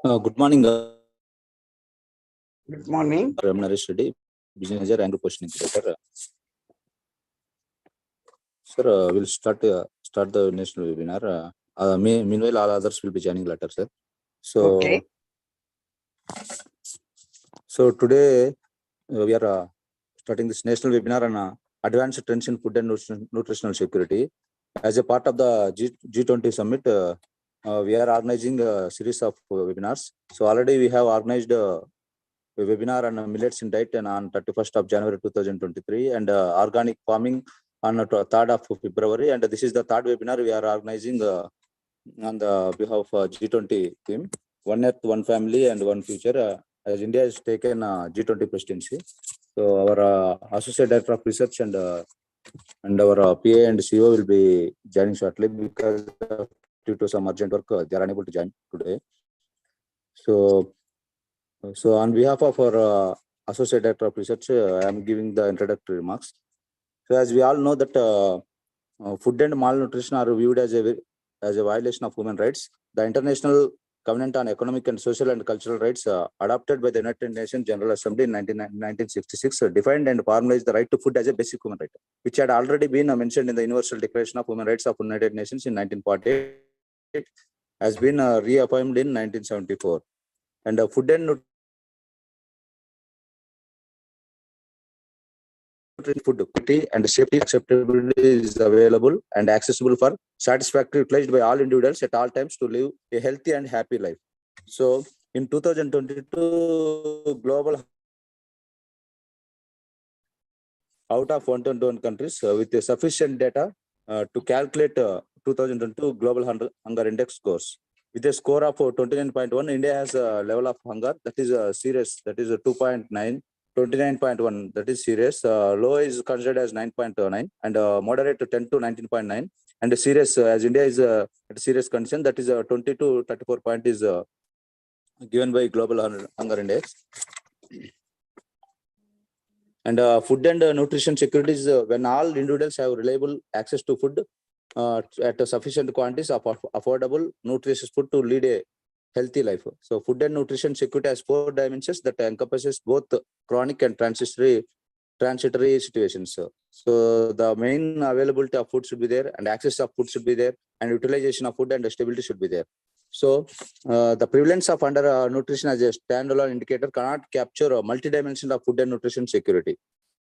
Good morning, Good morning. I'm Naresh Reddy, Business Manager, ANGRAU Poshan Incubator. Sir, we'll start the national webinar. Meanwhile, all others will be joining later, sir. Okay. So today we are starting this national webinar on advanced trends in food and nutritional security. As a part of the G20 summit, we are organizing a series of webinars. So already we have organized a webinar on millets in diet and on 31st of January 2023 and organic farming on 3rd of February. And this is the third webinar we are organizing on the behalf of G20 team, One Earth, One Family and One Future, as India has taken G20 presidency. So our Associate Director of Research and our PA and CEO will be joining shortly because due to some urgent work, they are unable to join today. So on behalf of our Associate Director of Research, I am giving the introductory remarks. So as we all know that food and malnutrition are viewed as a violation of human rights. The International Covenant on Economic and Social and Cultural Rights, adopted by the United Nations General Assembly in 1966, defined and formalized the right to food as a basic human right, which had already been mentioned in the Universal Declaration of Human Rights of United Nations in 1948, has been reaffirmed in 1974. And food and food quality and safety acceptability is available and accessible for satisfactory utilized by all individuals at all times to live a healthy and happy life. So in 2022, global out of 121 countries with a sufficient data to calculate 2022 global hunger index scores. With a score of 29.1, India has a level of hunger that is serious, that is 2.9. 29.1, that is serious. Low is considered as 9.9 and moderate to 10 to 19.9. And serious, as India is at a serious condition, that is 20 to 34 point is given by global hunger index. And food and nutrition security is when all individuals have reliable access to food at sufficient quantities of affordable, nutritious food to lead a healthy life. So food and nutrition security has 4 dimensions that encompasses both chronic and transitory situations. So the main availability of food should be there, and access of food should be there, and utilization of food and stability should be there. So the prevalence of under nutrition as a standalone indicator cannot capture a multi-dimension of food and nutrition security.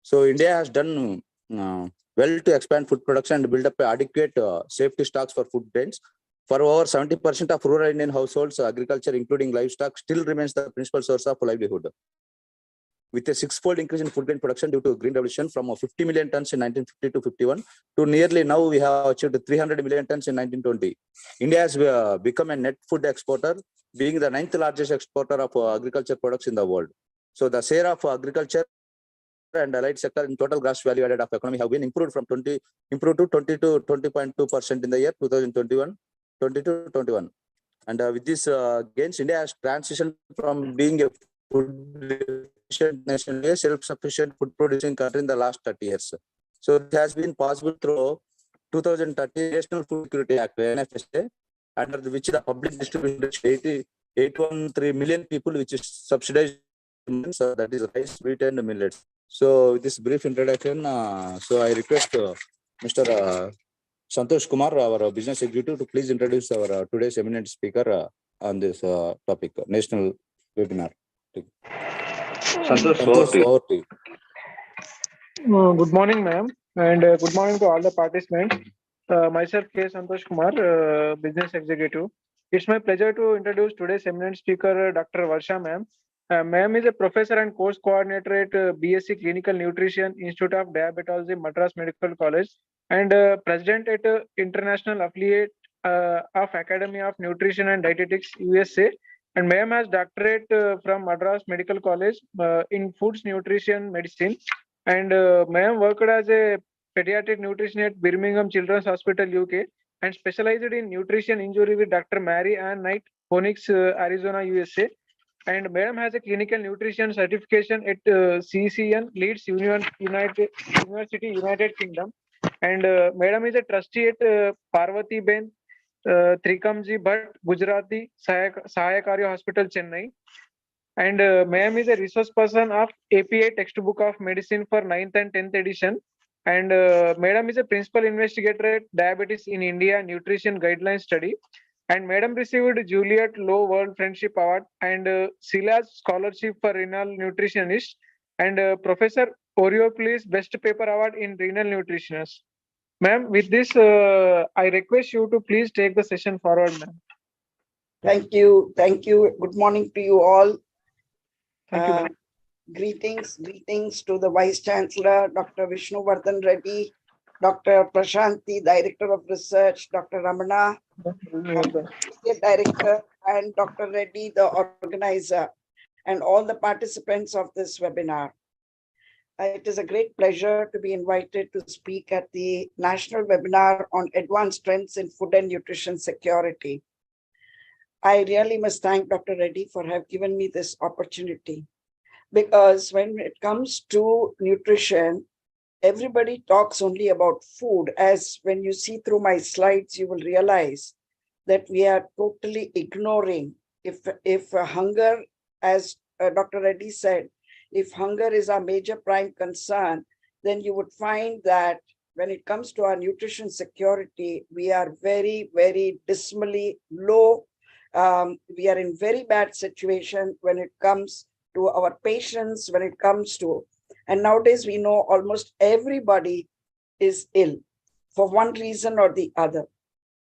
So India has done well to expand food production and build up adequate safety stocks for food grains. For over 70% of rural Indian households, agriculture, including livestock, still remains the principal source of livelihood. With a 6-fold increase in food grain production due to green revolution from 50 million tons in 1950 to 51 to nearly now we have achieved 300 million tons in 1920. India has become a net food exporter, being the 9th largest exporter of agriculture products in the world. So the share of agriculture and allied sector in total gross value added of economy have been improved from 20 to 20.2% in the year 2021, 20 to 21. And with these gains, India has transitioned from being a food nation to a self-sufficient food producing country in the last 30 years. So it has been possible through 2030 National Food Security Act, NFSA, under which the public distribution 813 million people, which is subsidized, so that is rice, wheat, and millets. So with this brief introduction, so I request Mr. Santosh Kumar, our business executive, to please introduce our today's eminent speaker on this topic, national webinar. Santosh, over to you. Good morning, ma'am, and good morning to all the participants. Myself, K. Santosh Kumar, business executive. It's my pleasure to introduce today's eminent speaker, Dr. Varsha, ma'am. Ma'am is a professor and course coordinator at BSc Clinical Nutrition, Institute of Diabetology, Madras Medical College, and president at international affiliate of Academy of Nutrition and Dietetics, USA. And ma'am has doctorate from Madras Medical College in Foods Nutrition Medicine. And ma'am worked as a pediatric nutritionist at Birmingham Children's Hospital, UK, and specialized in nutrition injury with Dr. Mary Ann Knight, Phoenix, Arizona, USA. And madam has a clinical nutrition certification at CCN, Leeds University, United Kingdom. And madam is a trustee at Parvati Ben Trikamji Bhatt, Gujarati, Sahayakari Hospital, Chennai. And ma'am is a resource person of APA textbook of medicine for 9th and 10th edition. And madam is a principal investigator at Diabetes in India Nutrition Guideline Study. And madam received Juliet Low World Friendship Award and Silas Scholarship for Renal Nutritionist and Professor Oriopolis Best Paper Award in Renal Nutritionist. Ma'am, with this, I request you to please take the session forward, ma'am. Thank you. Thank you. Good morning to you all. Thank you, ma'am. Greetings to the Vice Chancellor, Dr. Vishnuvardhan Reddy, Dr. Prashanti, Director of Research, Dr. Ramana, Associate Director, and Dr. Reddy, the organizer, and all the participants of this webinar. It is a great pleasure to be invited to speak at the National Webinar on Advanced Trends in Food and Nutrition Security. I really must thank Dr. Reddy for having given me this opportunity, because when it comes to nutrition, everybody talks only about food. As when you see through my slides, you will realize that we are totally ignoring if hunger, as Dr. Reddy said, if hunger is our major prime concern, then you would find that when it comes to our nutrition security, we are very, very dismally low. We are in very bad situation when it comes to our patients, when it comes to, and nowadays we know almost everybody is ill for one reason or the other.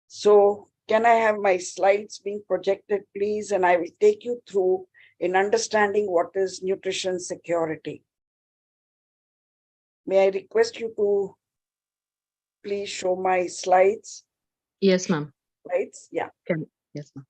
So can I have my slides being projected, please? And I will take you through in understanding what is nutrition security. May I request you to please show my slides? Yes, ma'am. Slides, yeah. Yes, ma'am.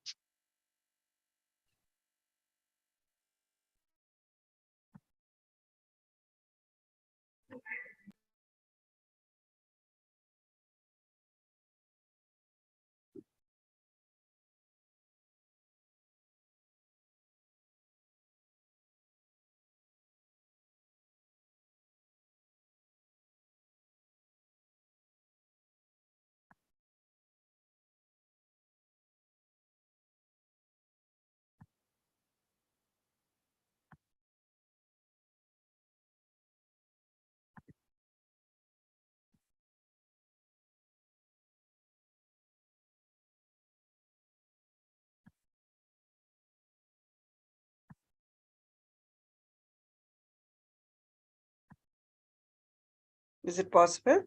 Is it possible?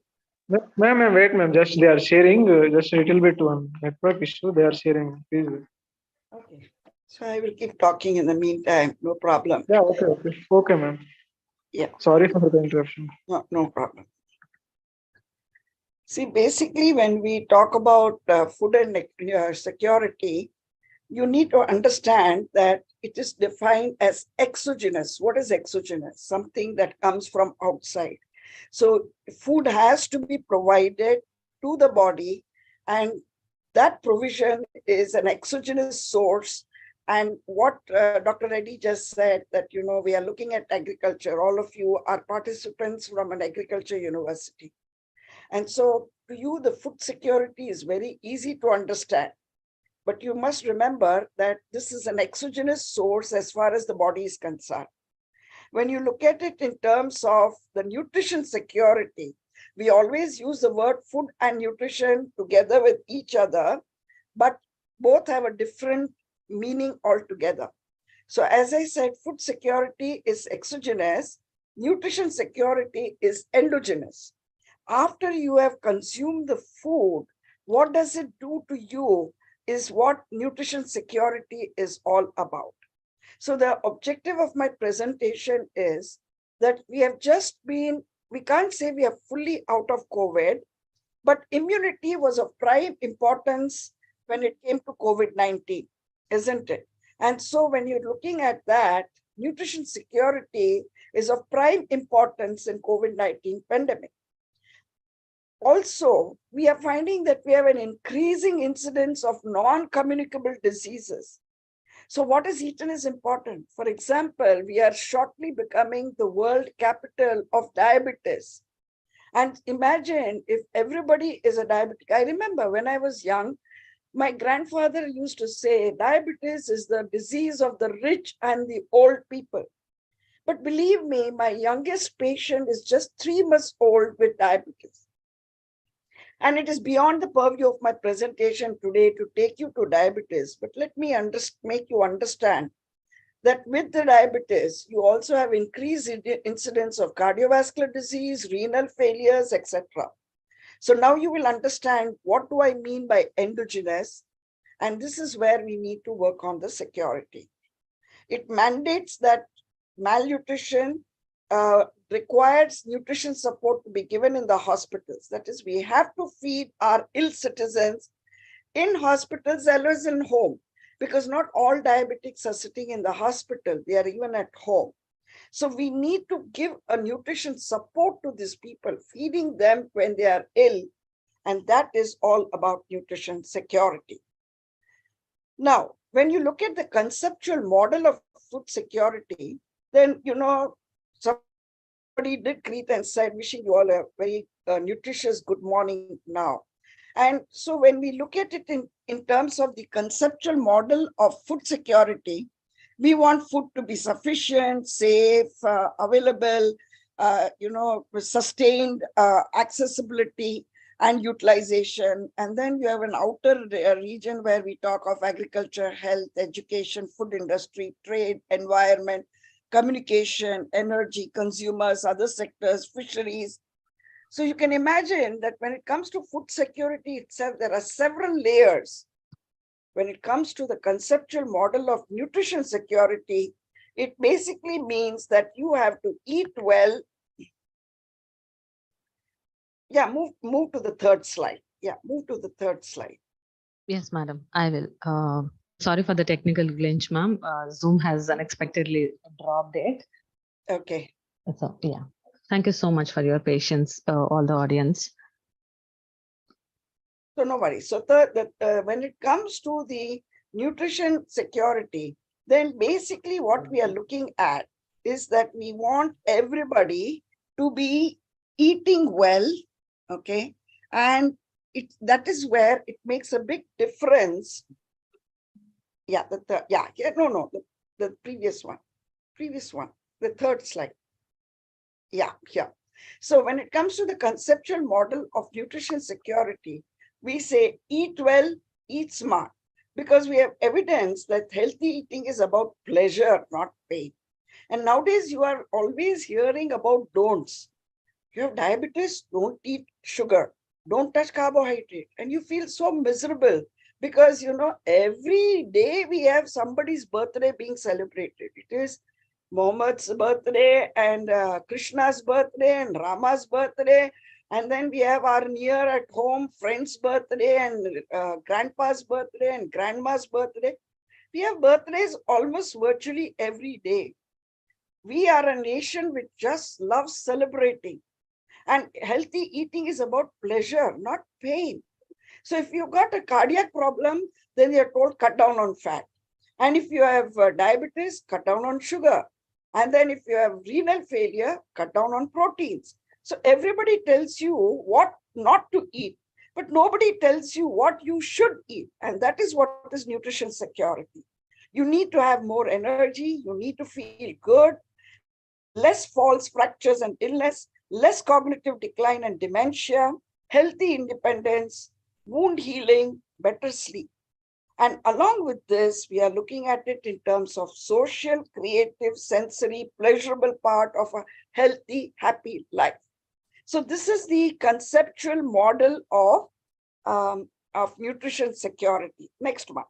Ma'am, wait, ma'am. Just they are sharing just a little bit one network issue. They are sharing. Please. Okay. So I will keep talking in the meantime, no problem. Yeah. Okay, ma'am. Yeah. Sorry for the interruption. No problem. See, basically, when we talk about food and security, you need to understand that it is defined as exogenous. What is exogenous? Something that comes from outside. So food has to be provided to the body, and that provision is an exogenous source. And what Dr. Reddy just said, that, you know, we are looking at agriculture. All of you are participants from an agriculture university. And so to you, the food security is very easy to understand. But you must remember that this is an exogenous source as far as the body is concerned. When you look at it in terms of the nutrition security, we always use the word food and nutrition together with each other, but both have a different meaning altogether. So as I said, food security is exogenous, nutrition security is endogenous. After you have consumed the food, what does it do to you is what nutrition security is all about. So the objective of my presentation is that we have just been, we can't say we are fully out of COVID, but immunity was of prime importance when it came to COVID-19, isn't it? And so when you're looking at that, nutrition security is of prime importance in COVID-19 pandemic. Also, we are finding that we have an increasing incidence of non-communicable diseases. So what is eaten is important. For example, we are shortly becoming the world capital of diabetes. And imagine if everybody is a diabetic. I remember when I was young, My grandfather used to say, diabetes is the disease of the rich and the old people. But believe me, my youngest patient is just 3 months old with diabetes. And it is beyond the purview of my presentation today to take you to diabetes. But let me make you understand that with the diabetes, you also have increased incidence of cardiovascular disease, renal failures, etc. So now you will understand what do I mean by endogenous. And this is where we need to work on the security. It mandates that malnutrition requires nutrition support to be given in the hospitals. That is, we have to feed our ill citizens in hospitals as well as in home, because not all diabetics are sitting in the hospital, they are even at home. So we need to give a nutrition support to these people, feeding them when they are ill, and that is all about nutrition security. Now, when you look at the conceptual model of food security, then, somebody did greet and said, wishing you all a very nutritious good morning now. And so when we look at it in terms of the conceptual model of food security, we want food to be sufficient, safe, available, with sustained accessibility and utilization. And then you have an outer region where we talk of agriculture, health, education, food industry, trade, environment, communication, energy, consumers, other sectors, fisheries. So you can imagine that when it comes to food security itself, there are several layers. When it comes to the conceptual model of nutrition security, it basically means that you have to eat well. Yeah, move to the third slide. Yeah, move to the third slide. Yes, madam, I will. Sorry for the technical glitch, ma'am. Zoom has unexpectedly dropped it. Okay. So, yeah. Thank you so much for your patience, all the audience. So no worries. So when it comes to the nutrition security, then basically what we are looking at is that we want everybody to be eating well, okay? And that is where it makes a big difference. Yeah, the previous one, the third slide. Yeah. So when it comes to the conceptual model of nutrition security, we say eat well, eat smart, because we have evidence that healthy eating is about pleasure, not pain. And nowadays you are always hearing about don'ts. You have diabetes, don't eat sugar, don't touch carbohydrate, and you feel so miserable because, every day we have somebody's birthday being celebrated. It is Muhammad's birthday and Krishna's birthday and Rama's birthday. And then we have our near at home friend's birthday and grandpa's birthday and grandma's birthday. We have birthdays almost virtually every day. We are a nation which just loves celebrating. And healthy eating is about pleasure, not pain. So if you've got a cardiac problem, then you're told cut down on fat. And if you have diabetes, cut down on sugar. And then if you have renal failure, cut down on proteins. So everybody tells you what not to eat, but nobody tells you what you should eat. And that is what is nutrition security. You need to have more energy. You need to feel good, less false fractures and illness, less cognitive decline and dementia, healthy independence, wound healing, better sleep. And along with this, we are looking at it in terms of social, creative, sensory, pleasurable part of a healthy, happy life. So this is the conceptual model of nutrition security. Next one.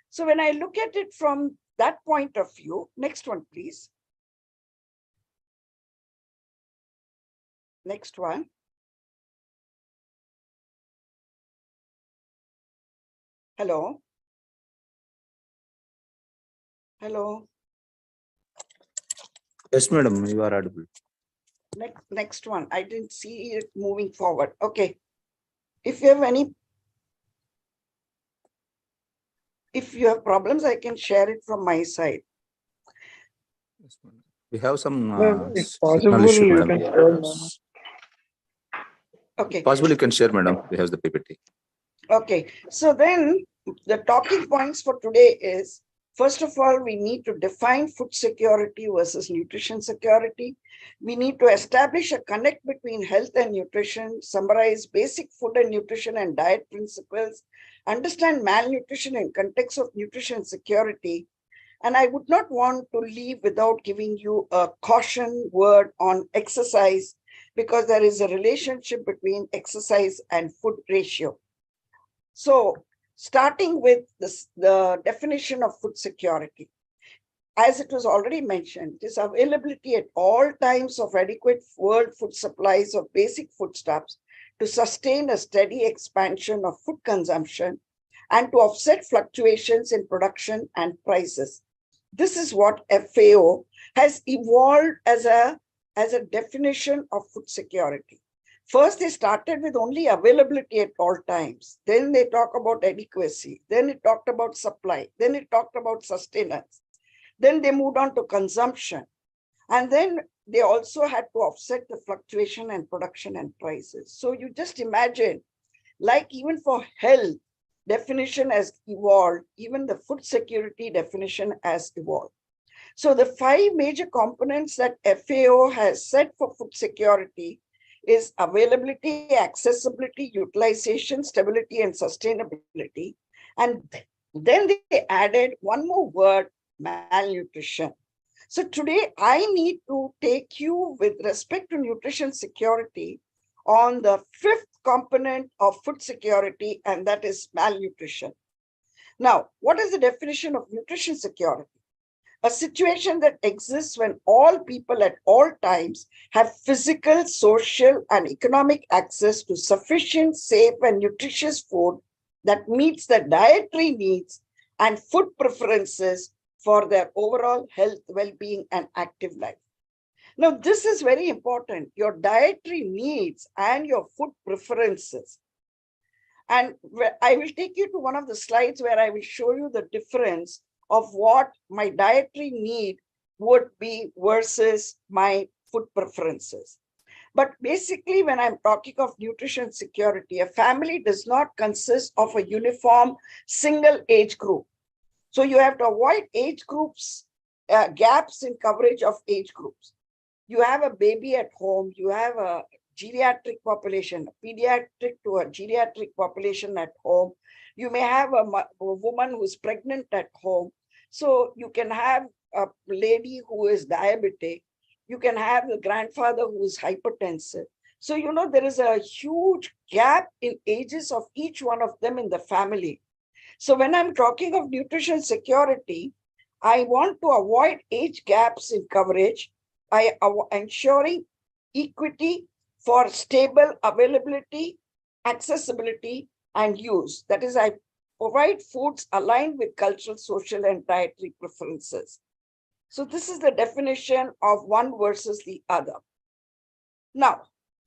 So when I look at it from that point of view, next one, please. Next one. Hello. Hello. Yes, madam, you are audible. Next one. I didn't see it moving forward. Okay. If you have problems, I can share it from my side. Yes, madam. We have some If signal possible, issue, you madam. can share, ma'am. Okay. Possible, you can share, madam. We have the PPT. Okay. So then the talking points for today is, first of all, we need to define food security versus nutrition security. We need to establish a connect between health and nutrition, summarize basic food and nutrition and diet principles, understand malnutrition in context of nutrition security. And I would not want to leave without giving you a caution word on exercise, because there is a relationship between exercise and food ratio. So starting with this, the definition of food security. As it was already mentioned, it is availability at all times of adequate world food supplies of basic foodstuffs to sustain a steady expansion of food consumption and to offset fluctuations in production and prices. This is what FAO has evolved as a definition of food security. First, they started with only availability at all times. Then they talk about adequacy. Then it talked about supply. Then it talked about sustenance. Then they moved on to consumption. And then they also had to offset the fluctuation in production and prices. So you just imagine, like even for health, definition has evolved, even the food security definition has evolved. So the 5 major components that FAO has set for food security is availability, accessibility, utilization, stability, and sustainability. And then they added one more word, malnutrition. So today I need to take you with respect to nutrition security on the 5th component of food security, and that is malnutrition. Now, what is the definition of nutrition security? A situation that exists when all people at all times have physical, social, and economic access to sufficient, safe, and nutritious food that meets their dietary needs and food preferences for their overall health, well-being, and active life. Now, this is very important, your dietary needs and your food preferences. And I will take you to one of the slides where I will show you the difference of what my dietary need would be versus my food preferences. But basically, when I'm talking of nutrition security, a family does not consist of a uniform single age group. So you have to avoid age groups, gaps in coverage of age groups. You have a baby at home, you have a geriatric population, a pediatric to a geriatric population at home. You may have a woman who's pregnant at home. So you can have a lady who is diabetic. You can have the grandfather who is hypertensive. So, you know, there is a huge gap in ages of each one of them in the family. So when I'm talking of nutrition security, I want to avoid age gaps in coverage by ensuring equity for stable availability, accessibility, and use. That is, I provide foods aligned with cultural, social, and dietary preferences. So this is the definition of one versus the other. Now,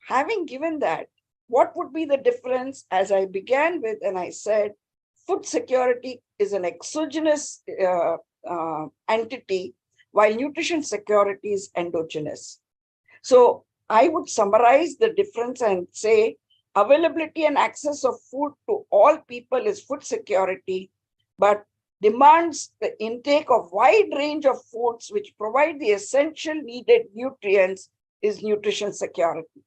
having given that, what would be the difference? As I began with, and I said, food security is an exogenous entity, while nutrition security is endogenous. So I would summarize the difference and say availability and access of food to all people is food security, but demands the intake of wide range of foods which provide the essential needed nutrients is nutrition security.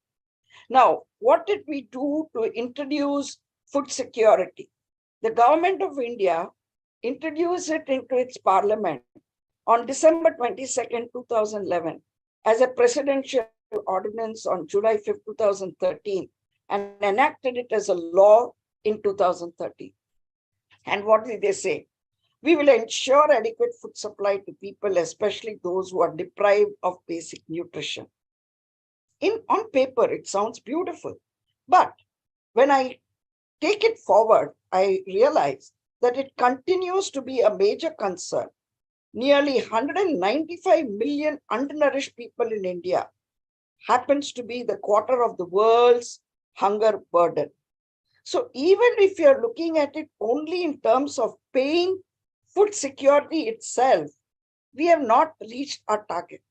Now, what did we do to introduce food security? The government of India introduced it into its parliament on December 22nd, 2011, as a presidential ordinance on July 5th, 2013, and enacted it as a law in 2013. And what did they say? We will ensure adequate food supply to people, especially those who are deprived of basic nutrition. On paper, it sounds beautiful, but when I take it forward, I realize that it continues to be a major concern. Nearly 195 million undernourished people in India happens to be the quarter of the world's hunger burden. So even if you're looking at it only in terms of paying food security itself, we have not reached our target.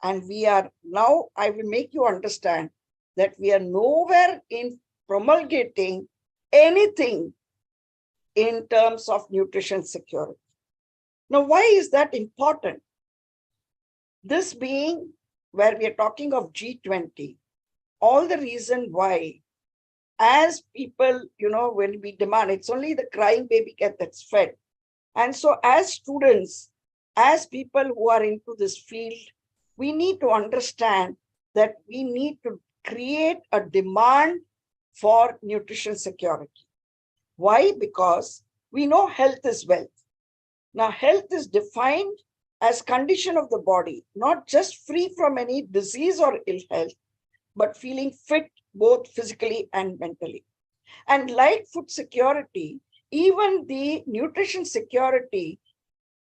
And we are now, I will make you understand that we are nowhere in promulgating anything in terms of nutrition security. Now, why is that important? This being where we are talking of G20, all the reason why, as people, when we demand, it's only the crying baby cat that's fed. And so as students, as people who are into this field, we need to understand that we need to create a demand for nutrition security. Why? Because we know health is wealth. Now, health is defined as condition of the body, not just free from any disease or ill health, but feeling fit both physically and mentally. And like food security, even the nutrition security,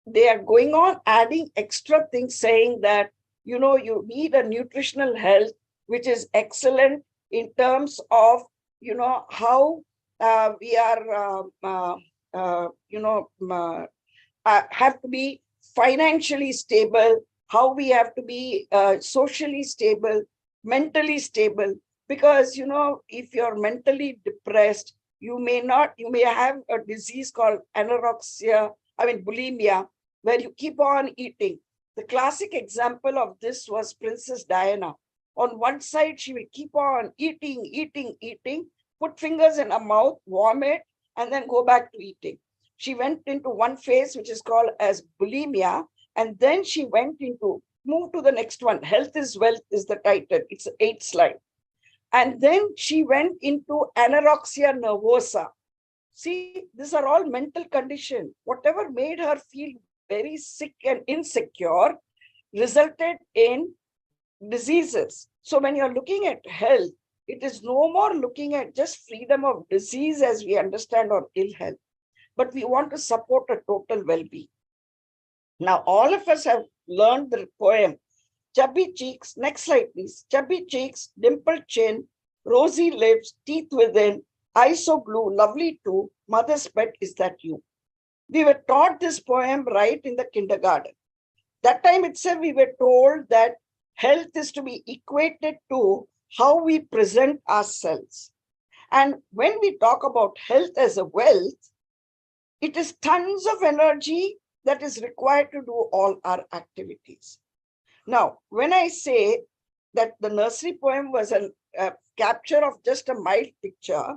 they are going on adding extra things saying that, you need a nutritional health, which is excellent in terms of, how we are, have to be financially stable, how we have to be socially stable, mentally stable. Because, if you're mentally depressed, you may have a disease called bulimia, where you keep on eating. The classic example of this was Princess Diana. On one side, she will keep on eating, put fingers in her mouth, vomit, and then go back to eating. She went into one phase, which is called as bulimia, and then she moved to the next one. Health is wealth is the title. It's the 8th slide. And then she went into anorexia nervosa. See, these are all mental conditions. Whatever made her feel very sick and insecure resulted in diseases. So when you're looking at health, it is no more looking at just freedom of disease as we understand or ill health, but we want to support a total well-being. Now, all of us have learned the poem, chubby cheeks, next slide please, chubby cheeks, dimpled chin, rosy lips, teeth within, eyes so blue, lovely too, mother's pet, is that you? We were taught this poem right in the kindergarten. That time itself, we were told that health is to be equated to how we present ourselves. And when we talk about health as a wealth, it is tons of energy that is required to do all our activities. Now, when I say that the nursery poem was a capture of just a mild picture,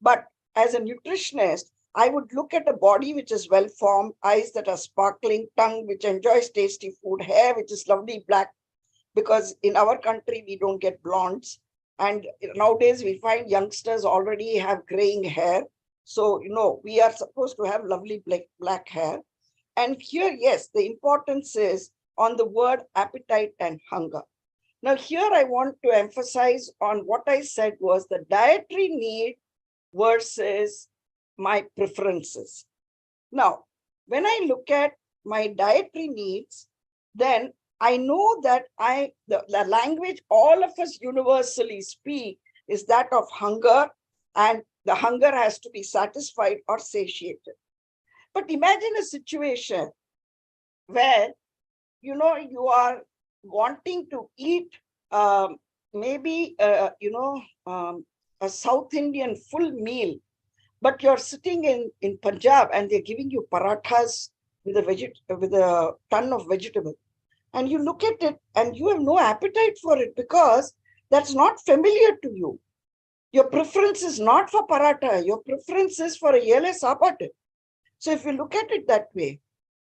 but as a nutritionist, I would look at a body which is well-formed, eyes that are sparkling, tongue which enjoys tasty food, hair which is lovely black, because in our country, we don't get blondes. And nowadays, we find youngsters already have graying hair. So, we are supposed to have lovely black hair. And here, yes, the importance is on the word appetite and hunger. Now, here I want to emphasize on what I said was the dietary need versus my preferences. Now, when I look at my dietary needs, then I know that the language all of us universally speak is that of hunger, and the hunger has to be satisfied or satiated. But imagine a situation where, you are wanting to eat maybe, a South Indian full meal, but you're sitting in Punjab and they're giving you parathas with a ton of vegetable. And you look at it and you have no appetite for it because that's not familiar to you. Your preference is not for paratha, your preference is for a yele sapatu. So if you look at it that way,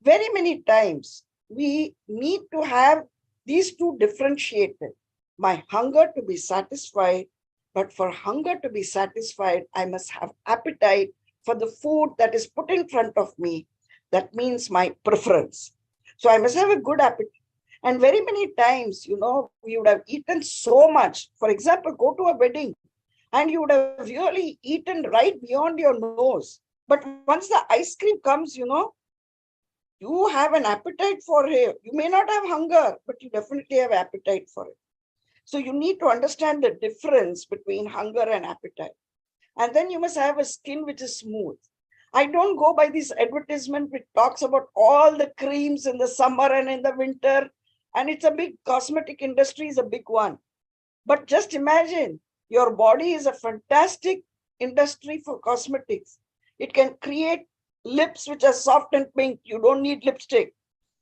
very many times we need to have these two differentiated. My hunger to be satisfied, but for hunger to be satisfied, I must have appetite for the food that is put in front of me. That means my preference. So I must have a good appetite. And very many times, we would have eaten so much. For example, go to a wedding and you would have really eaten right beyond your nose. But once the ice cream comes, you have an appetite for it. You may not have hunger, but you definitely have appetite for it. So you need to understand the difference between hunger and appetite. And then you must have a skin which is smooth. I don't go by this advertisement which talks about all the creams in the summer and in the winter. And it's a big cosmetic industry is a big one. But just imagine your body is a fantastic industry for cosmetics. It can create lips which are soft and pink. You don't need lipstick.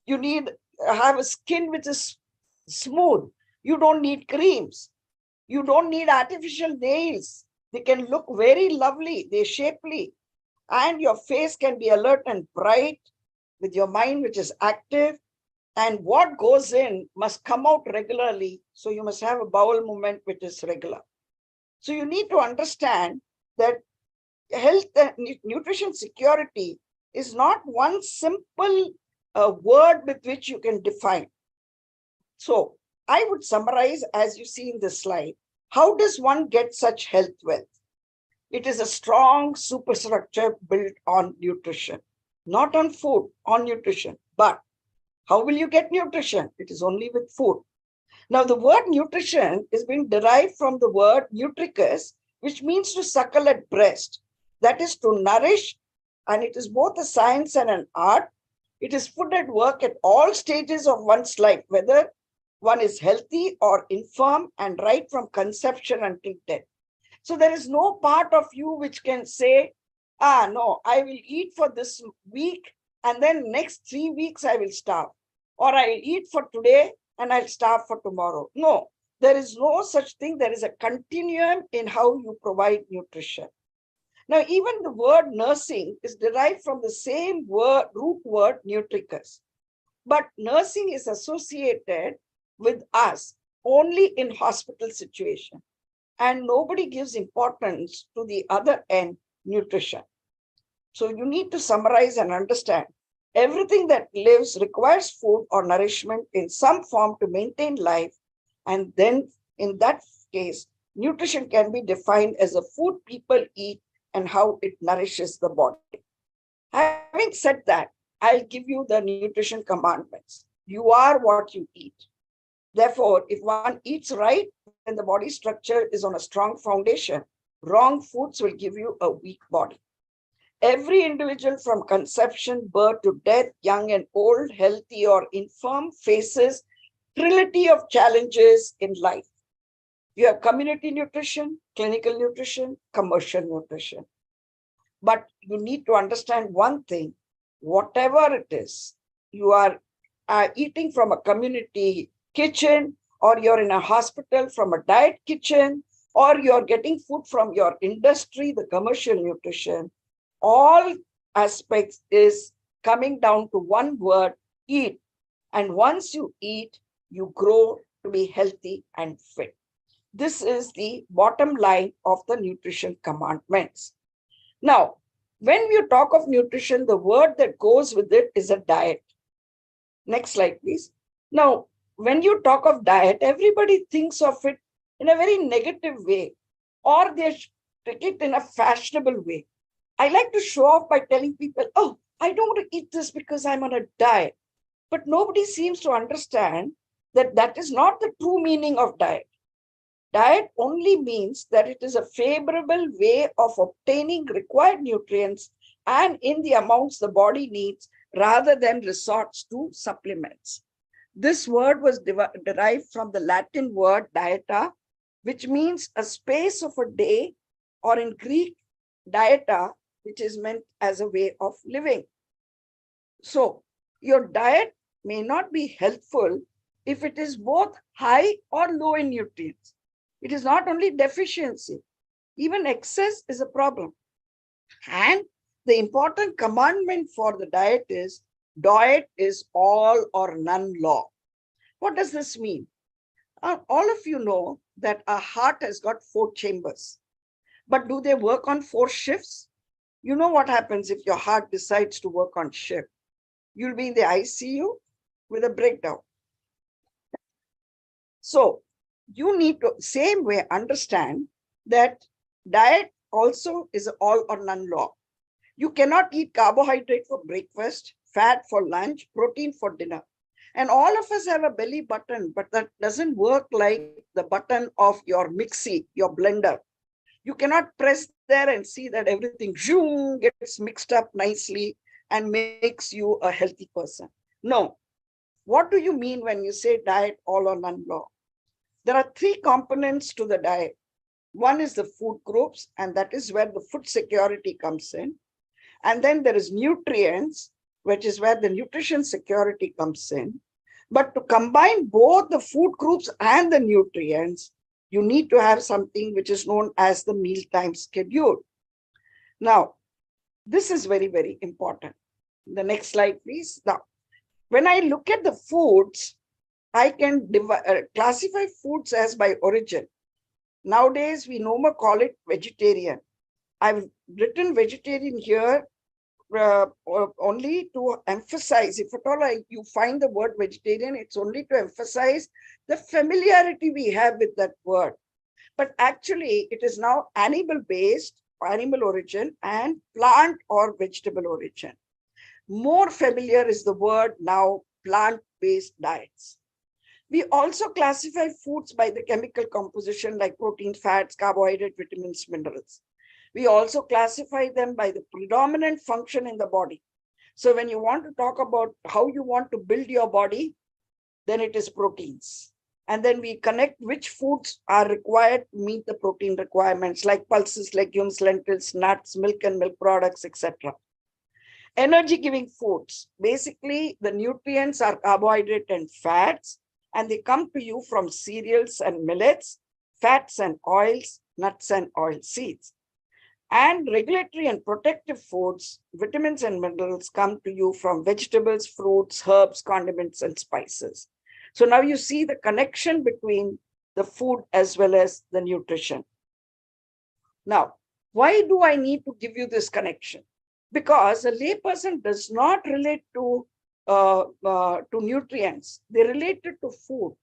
You need have a skin which is smooth. You don't need creams. You don't need artificial nails. They can look very lovely. They're shapely. And your face can be alert and bright with your mind which is active. And what goes in must come out regularly. So you must have a bowel movement which is regular. So you need to understand that health and nutrition security is not one simple word with which you can define. So I would summarize, as you see in this slide, how does one get such health wealth? It is a strong superstructure built on nutrition, not on food, on nutrition. But how will you get nutrition? It is only with food. Now, the word nutrition is being derived from the word nutricus, which means to suckle at breast. That is to nourish, and it is both a science and an art. It is put at work at all stages of one's life, whether one is healthy or infirm, and right from conception until death. So there is no part of you which can say, no, I will eat for this week, and then next 3 weeks I will starve. Or I'll eat for today and I'll starve for tomorrow. No, there is no such thing. There is a continuum in how you provide nutrition. Now, even the word nursing is derived from the same word, root word, nutricus. But nursing is associated with us only in hospital situation. And nobody gives importance to the other end, nutrition. So you need to summarize and understand. Everything that lives requires food or nourishment in some form to maintain life. And then in that case, nutrition can be defined as the food people eat and how it nourishes the body. Having said that, I'll give you the nutrition commandments. You are what you eat. Therefore, if one eats right, then the body structure is on a strong foundation. Wrong foods will give you a weak body. Every individual from conception, birth to death, young and old, healthy or infirm, faces trinity of challenges in life. You have community nutrition, clinical nutrition, commercial nutrition. But you need to understand one thing, whatever it is, you are eating from a community kitchen, or you're in a hospital from a diet kitchen, or you're getting food from your industry, the commercial nutrition, all aspects is coming down to one word, eat. And once you eat, you grow to be healthy and fit. This is the bottom line of the nutrition commandments. Now, when you talk of nutrition, the word that goes with it is a diet. Next slide, please. Now, when you talk of diet, everybody thinks of it in a very negative way, or they take it in a fashionable way. I like to show off by telling people, oh, I don't want to eat this because I'm on a diet. But nobody seems to understand that that is not the true meaning of diet. Diet only means that it is a favorable way of obtaining required nutrients and in the amounts the body needs, rather than resorts to supplements. This word was derived from the Latin word dieta, which means a space of a day, or in Greek, dieta, which is meant as a way of living. So your diet may not be helpful if it is both high or low in nutrients. It is not only deficiency, even excess is a problem. And the important commandment for the diet is all or none law. What does this mean? All of you know that a heart has got 4 chambers, but do they work on 4 shifts? You know what happens if your heart decides to work on shift? You'll be in the ICU with a breakdown. So you need to, same way, understand that diet also is all or none law. You cannot eat carbohydrate for breakfast, fat for lunch, protein for dinner. And all of us have a belly button, but that doesn't work like the button of your mixie, your blender. You cannot press there and see that everything gets mixed up nicely and makes you a healthy person. No. What do you mean when you say diet all or none law? There are 3 components to the diet. One is the food groups, and that is where the food security comes in. And then there is nutrients, which is where the nutrition security comes in. But to combine both the food groups and the nutrients, you need to have something which is known as the mealtime schedule. Now, this is very, very important. The next slide, please. Now, when I look at the foods, I can classify foods as by origin. Nowadays, we no more call it vegetarian. I've written vegetarian here only to emphasize, if at all you find the word vegetarian, it's only to emphasize the familiarity we have with that word. But actually, it is now animal-based, animal origin, and plant or vegetable origin. More familiar is the word now, plant-based diets. We also classify foods by the chemical composition like protein, fats, carbohydrate, vitamins, minerals. We also classify them by the predominant function in the body. So when you want to talk about how you want to build your body, then it is proteins. And then we connect which foods are required to meet the protein requirements like pulses, legumes, lentils, nuts, milk and milk products, etc. Energy giving foods. Basically, the nutrients are carbohydrate and fats, and they come to you from cereals and millets, fats and oils, nuts and oil seeds. And regulatory and protective foods, vitamins and minerals come to you from vegetables, fruits, herbs, condiments, and spices. So now you see the connection between the food as well as the nutrition. Now, why do I need to give you this connection? Because a layperson does not relate to nutrients. They relate it to food.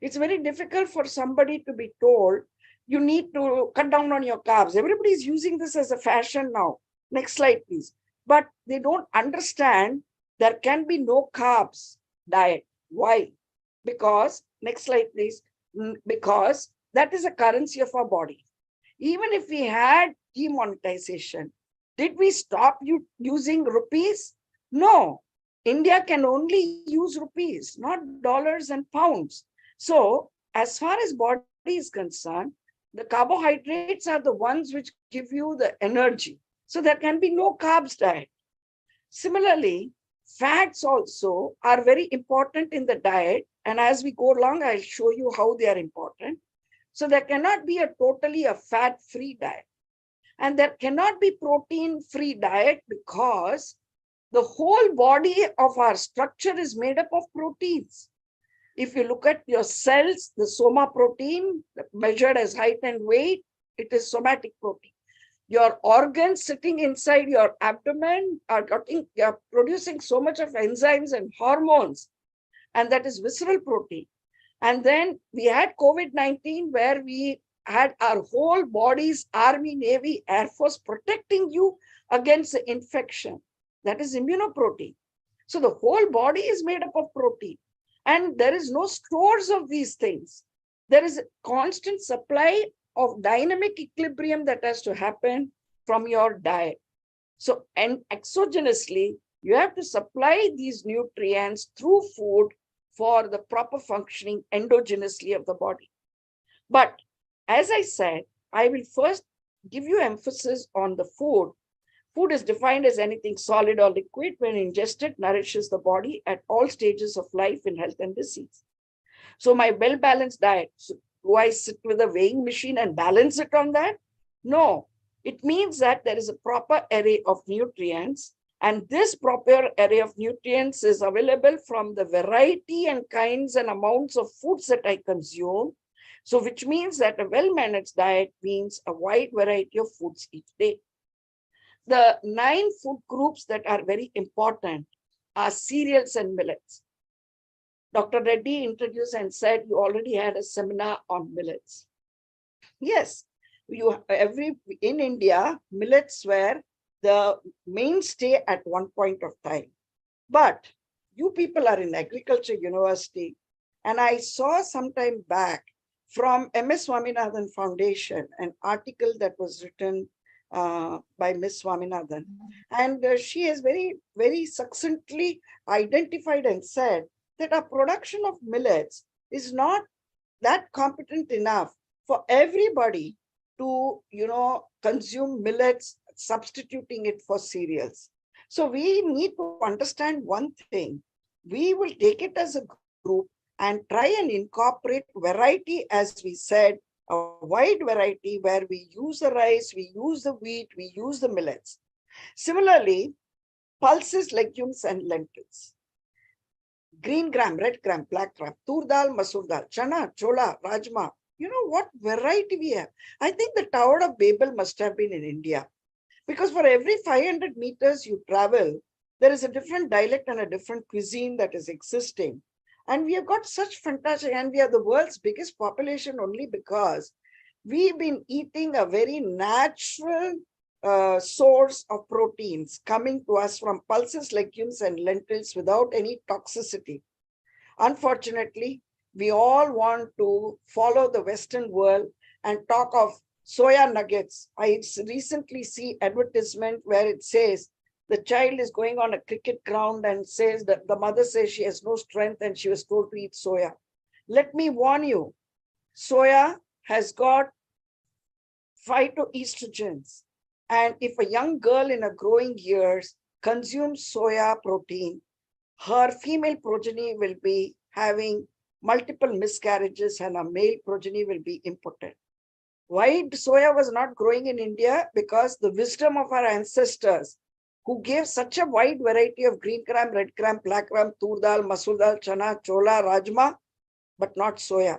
It's very difficult for somebody to be told, you need to cut down on your carbs. Everybody is using this as a fashion now. Next slide, please. But they don't understand there can be no carbs diet. Why? Because, next slide, please. Because that is a currency of our body. Even if we had demonetization, did we stop using rupees? No. India can only use rupees, not dollars and pounds. So as far as body is concerned, the carbohydrates are the ones which give you the energy. So there can be no carbs diet. Similarly, fats also are very important in the diet. And as we go along, I'll show you how they are important. So there cannot be totally a fat-free diet. And there cannot be protein-free diet because the whole body of our structure is made up of proteins. If you look at your cells, the soma protein measured as height and weight, it is somatic protein. Your organs sitting inside your abdomen are producing so much of enzymes and hormones, and that is visceral protein. And then we had COVID-19 where we had our whole bodies, Army, Navy, Air Force protecting you against the infection. That is immunoprotein. So the whole body is made up of protein. And there is no stores of these things. There is a constant supply of dynamic equilibrium that has to happen from your diet. So, and exogenously, you have to supply these nutrients through food for the proper functioning endogenously of the body. But as I said, I will first give you emphasis on the food. Food is defined as anything solid or liquid when ingested, nourishes the body at all stages of life in health and disease. So my well-balanced diet, so do I sit with a weighing machine and balance it on that? No, it means that there is a proper array of nutrients, and this proper array of nutrients is available from the variety and kinds and amounts of foods that I consume. So which means that a well-managed diet means a wide variety of foods each day. The 9 food groups that are very important are cereals and millets. Dr. Reddy introduced and said you already had a seminar on millets. Yes, in India, millets were the mainstay at one point of time. But you people are in agriculture university, and I saw some time back from MS Swaminathan Foundation an article that was written by Ms. Swaminathan. And she has very, very succinctly identified and said that our production of millets is not that competent enough for everybody to, consume millets substituting it for cereals. So we need to understand one thing. We will take it as a group and try and incorporate variety, as we said, a wide variety where we use the rice, we use the wheat, we use the millets. Similarly, pulses, legumes, and lentils. Green gram, red gram, black gram, tur dal, masoor dal, chana, chola, rajma. You know what variety we have. I think the Tower of Babel must have been in India, because for every 500 meters you travel, there is a different dialect and a different cuisine that is existing. And we have got such fantastic, and we are the world's biggest population only because we've been eating a very natural source of proteins coming to us from pulses, legumes, and lentils without any toxicity. Unfortunately, we all want to follow the Western world and talk of soya nuggets. I recently see advertisement where it says the child is going on a cricket ground and says that the mother says she has no strength and she was told to eat soya. Let me warn you, soya has got phytoestrogens. And if a young girl in her growing years consumes soya protein, her female progeny will be having multiple miscarriages and her male progeny will be impotent. Why soya was not growing in India? Because the wisdom of our ancestors who gave such a wide variety of green gram, red gram, black gram, tur dal, masoor dal, chana, chola, rajma, but not soya.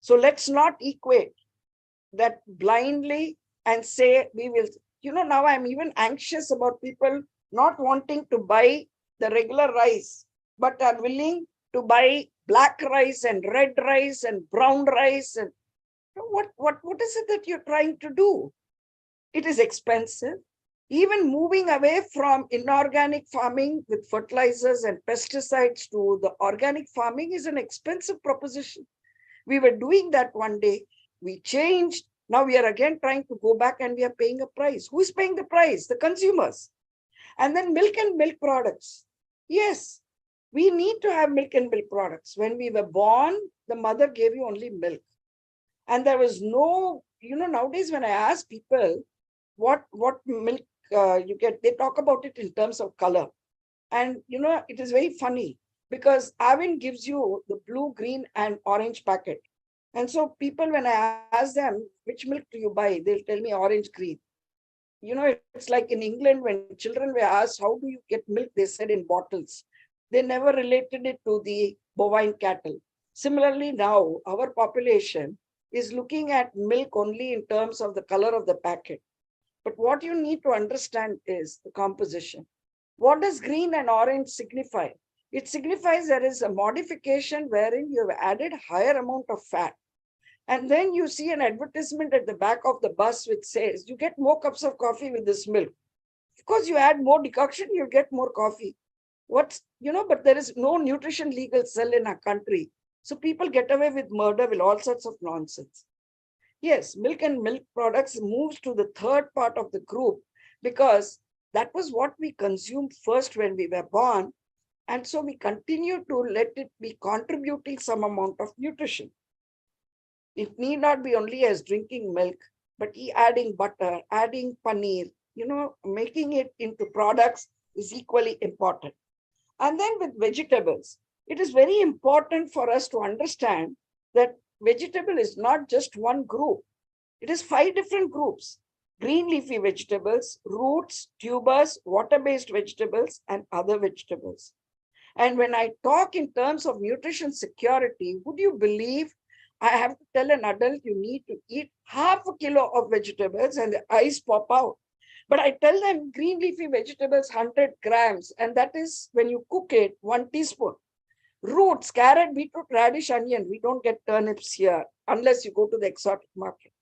So let's not equate that blindly and say we will, now I'm even anxious about people not wanting to buy the regular rice, but are willing to buy black rice and red rice and brown rice. And what is it that you're trying to do? It is expensive. Even moving away from inorganic farming with fertilizers and pesticides to the organic farming is an expensive proposition. We were doing that one day. We changed. Now we are again trying to go back and we are paying a price. Who is paying the price? The consumers. And then milk and milk products. Yes, we need to have milk and milk products. When we were born, the mother gave you only milk. And there was no, nowadays when I ask people what milk you get, they talk about it in terms of color. And, it is very funny because Avin gives you the blue, green, and orange packet. And so people, when I ask them, which milk do you buy? They'll tell me orange, green. It's like in England, when children were asked, how do you get milk? They said in bottles. They never related it to the bovine cattle. Similarly, now our population is looking at milk only in terms of the color of the packet. But what you need to understand is the composition. What does green and orange signify? It signifies there is a modification wherein you have added higher amount of fat. And then you see an advertisement at the back of the bus which says, you get more cups of coffee with this milk. Of course, you add more decoction, you'll get more coffee. But there is no nutrition legal cell in our country. So people get away with murder with all sorts of nonsense. Yes, milk and milk products moves to the third part of the group because that was what we consumed first when we were born. And so we continue to let it be contributing some amount of nutrition. It need not be only as drinking milk, but adding butter, adding paneer, making it into products is equally important. And then with vegetables, it is very important for us to understand that vegetable is not just one group. It is 5 different groups: green leafy vegetables, roots, tubers, water-based vegetables, and other vegetables. And when I talk in terms of nutrition security, would you believe I have to tell an adult you need to eat half a kilo of vegetables and the eyes pop out. But I tell them green leafy vegetables, 100 grams. And that is when you cook it, 1 teaspoon. Roots, carrot, beetroot, radish, onion. We don't get turnips here unless you go to the exotic market.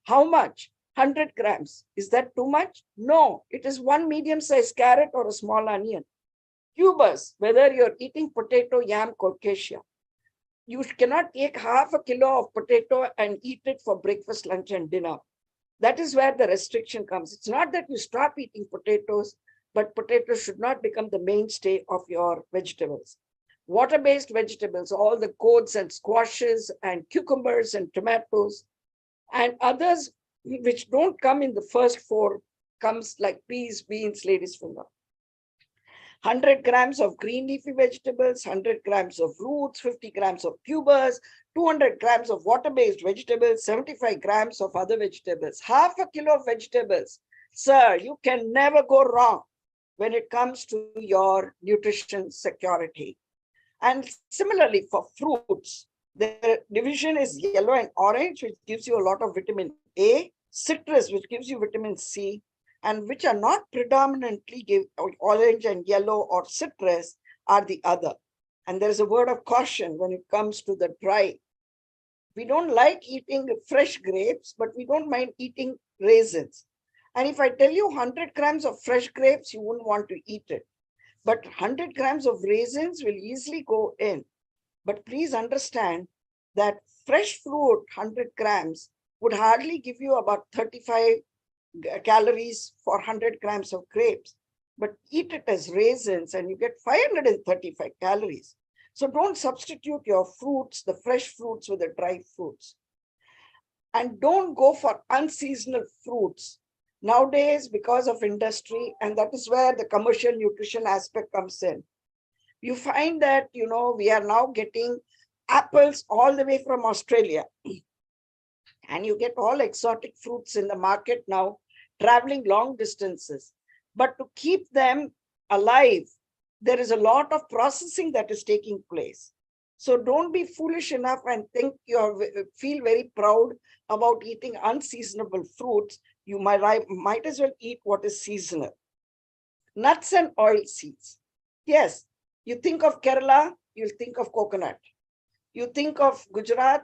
How much? 100 grams. Is that too much? No, it is 1 medium-sized carrot or a small onion. Tubers, whether you're eating potato, yam, caucasia. You cannot take half a kilo of potato and eat it for breakfast, lunch, and dinner. That is where the restriction comes. It's not that you stop eating potatoes, but potatoes should not become the mainstay of your vegetables. Water-based vegetables, all the gourds and squashes and cucumbers and tomatoes and others which don't come in the first 4 comes like peas, beans, lady's finger. 100 grams of green leafy vegetables, 100 grams of roots, 50 grams of tubers, 200 grams of water-based vegetables, 75 grams of other vegetables, half a kilo of vegetables. Sir, you can never go wrong when it comes to your nutrition security. And similarly for fruits, the division is yellow and orange, which gives you a lot of vitamin A, citrus, which gives you vitamin C, and which are not predominantly give orange and yellow or citrus are the other. And there's a word of caution when it comes to the dry. We don't like eating fresh grapes, but we don't mind eating raisins. And if I tell you 100 grams of fresh grapes, you wouldn't want to eat it. But 100 grams of raisins will easily go in. But please understand that fresh fruit, 100 grams, would hardly give you about 35 calories for 100 grams of grapes. But eat it as raisins and you get 535 calories. So don't substitute your fruits, the fresh fruits, with the dry fruits. And don't go for unseasonal fruits. Nowadays, because of industry, and that is where the commercial nutrition aspect comes in. You find that, we are now getting apples all the way from Australia. And you get all exotic fruits in the market now, traveling long distances. But to keep them alive, there is a lot of processing that is taking place. So don't be foolish enough and think feel very proud about eating unseasonable fruits. You might as well eat what is seasonal. Nuts and oil seeds. Yes, you think of Kerala, you'll think of coconut. You think of Gujarat,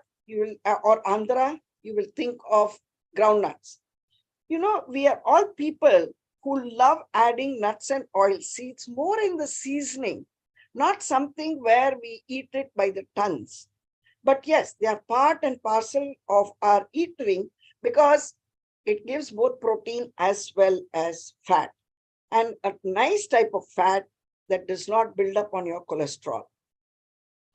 or Andhra, you will think of groundnuts. We are all people who love adding nuts and oil seeds more in the seasoning, not something where we eat it by the tons. But yes, they are part and parcel of our eating because it gives both protein as well as fat, and a nice type of fat that does not build up on your cholesterol.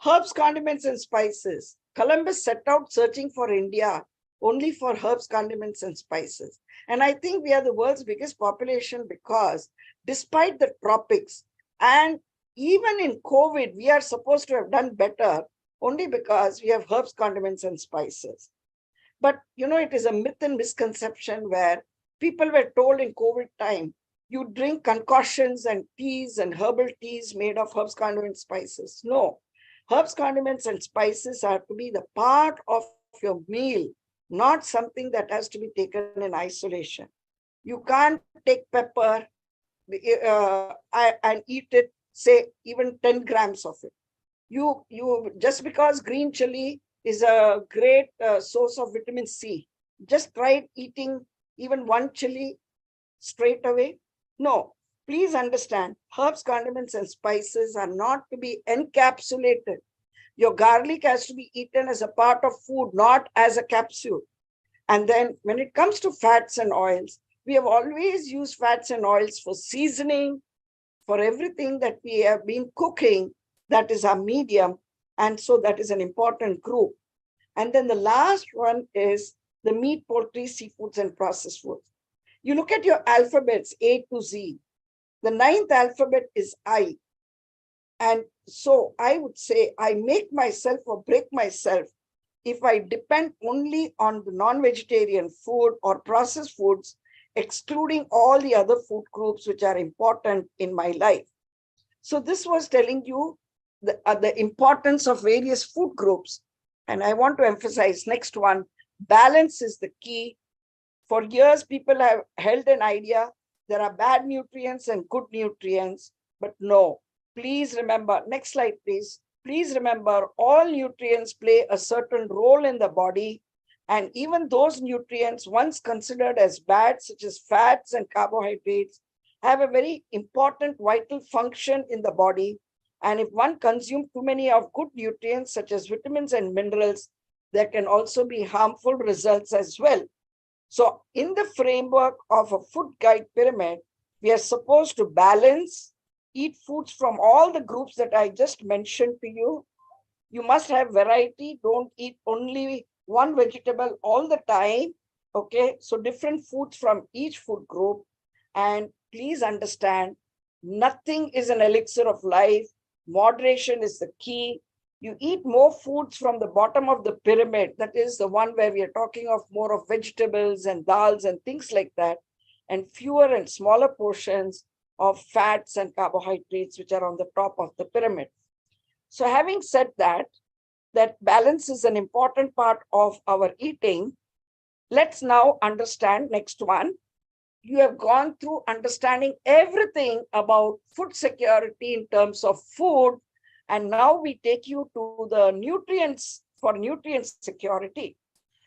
Herbs, condiments, and spices. Columbus set out searching for India only for herbs, condiments, and spices. And I think we are the world's biggest population because despite the tropics, and even in COVID, we are supposed to have done better only because we have herbs, condiments, and spices. But, it is a myth and misconception where people were told in COVID time, you drink concoctions and teas and herbal teas made of herbs, condiments, spices. No, herbs, condiments, and spices are to be the part of your meal, not something that has to be taken in isolation. You can't take pepper and eat it, say, even 10 grams of it. You just because green chili is a great source of vitamin C, just try eating even one chili straight away. No, please understand, herbs, condiments, and spices are not to be encapsulated. Your garlic has to be eaten as a part of food, not as a capsule. And then when it comes to fats and oils, we have always used fats and oils for seasoning, for everything that we have been cooking. That is our medium. And so that is an important group. And then the last one is the meat, poultry, seafoods, and processed foods. You look at your alphabets, A to Z. The 9th alphabet is I. And so I would say I make myself or break myself if I depend only on the non-vegetarian food or processed foods, excluding all the other food groups which are important in my life. So this was telling you the importance of various food groups. And I want to emphasize next one, balance is the key. For years, people have held an idea there are bad nutrients and good nutrients, but no, please remember, next slide, please. Please remember all nutrients play a certain role in the body, and even those nutrients once considered as bad, such as fats and carbohydrates, have a very important vital function in the body. And if one consumes too many of good nutrients, such as vitamins and minerals, there can also be harmful results as well. So in the framework of a food guide pyramid, we are supposed to balance, eat foods from all the groups that I just mentioned to you. You must have variety. Don't eat only one vegetable all the time. Okay, so different foods from each food group. And please understand, nothing is an elixir of life. Moderation is the key. You eat more foods from the bottom of the pyramid. That is the one where we are talking of more of vegetables and dals and things like that, and fewer and smaller portions of fats and carbohydrates, which are on the top of the pyramid. So having said that, that balance is an important part of our eating. Let's now understand next one. You have gone through understanding everything about food security in terms of food. And now we take you to the nutrients for nutrient security.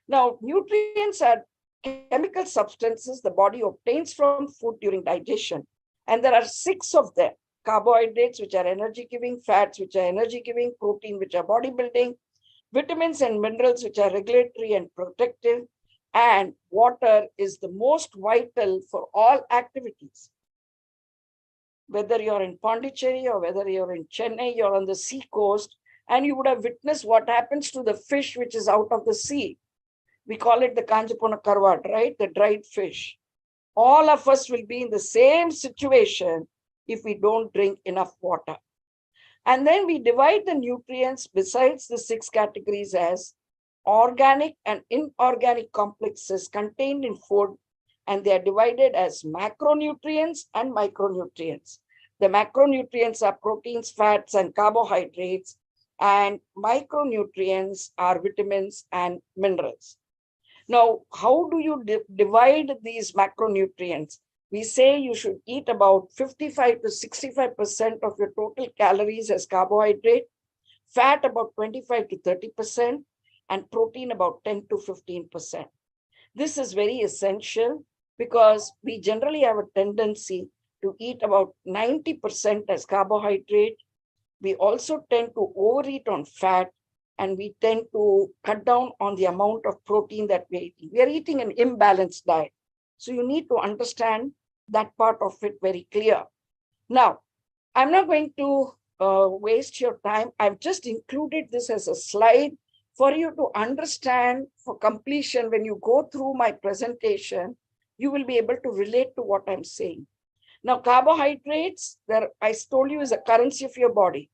Now, nutrients are chemical substances the body obtains from food during digestion. And there are 6 of them: carbohydrates, which are energy giving, fats, which are energy giving, protein, which are body building, vitamins and minerals, which are regulatory and protective, and water is the most vital for all activities. Whether you're in Pondicherry or whether you're in Chennai, you're on the sea coast, and you would have witnessed what happens to the fish which is out of the sea. We call it the Kanjapona Karvat, right? The dried fish. All of us will be in the same situation if we don't drink enough water. And then we divide the nutrients besides the 6 categories as organic and inorganic complexes contained in food, and they are divided as macronutrients and micronutrients. The macronutrients are proteins, fats, and carbohydrates, and micronutrients are vitamins and minerals. Now, how do you divide these macronutrients? We say you should eat about 55 to 65% of your total calories as carbohydrate, fat about 25 to 30%, and protein about 10 to 15%. This is very essential because we generally have a tendency to eat about 90% as carbohydrate. We also tend to overeat on fat, and we tend to cut down on the amount of protein that we're eating. We are eating an imbalanced diet. So you need to understand that part of it very clear. Now, I'm not going to waste your time. I've just included this as a slide for you to understand for completion. When you go through my presentation, you will be able to relate to what I'm saying. Now, carbohydrates, I told you, is a currency of your body,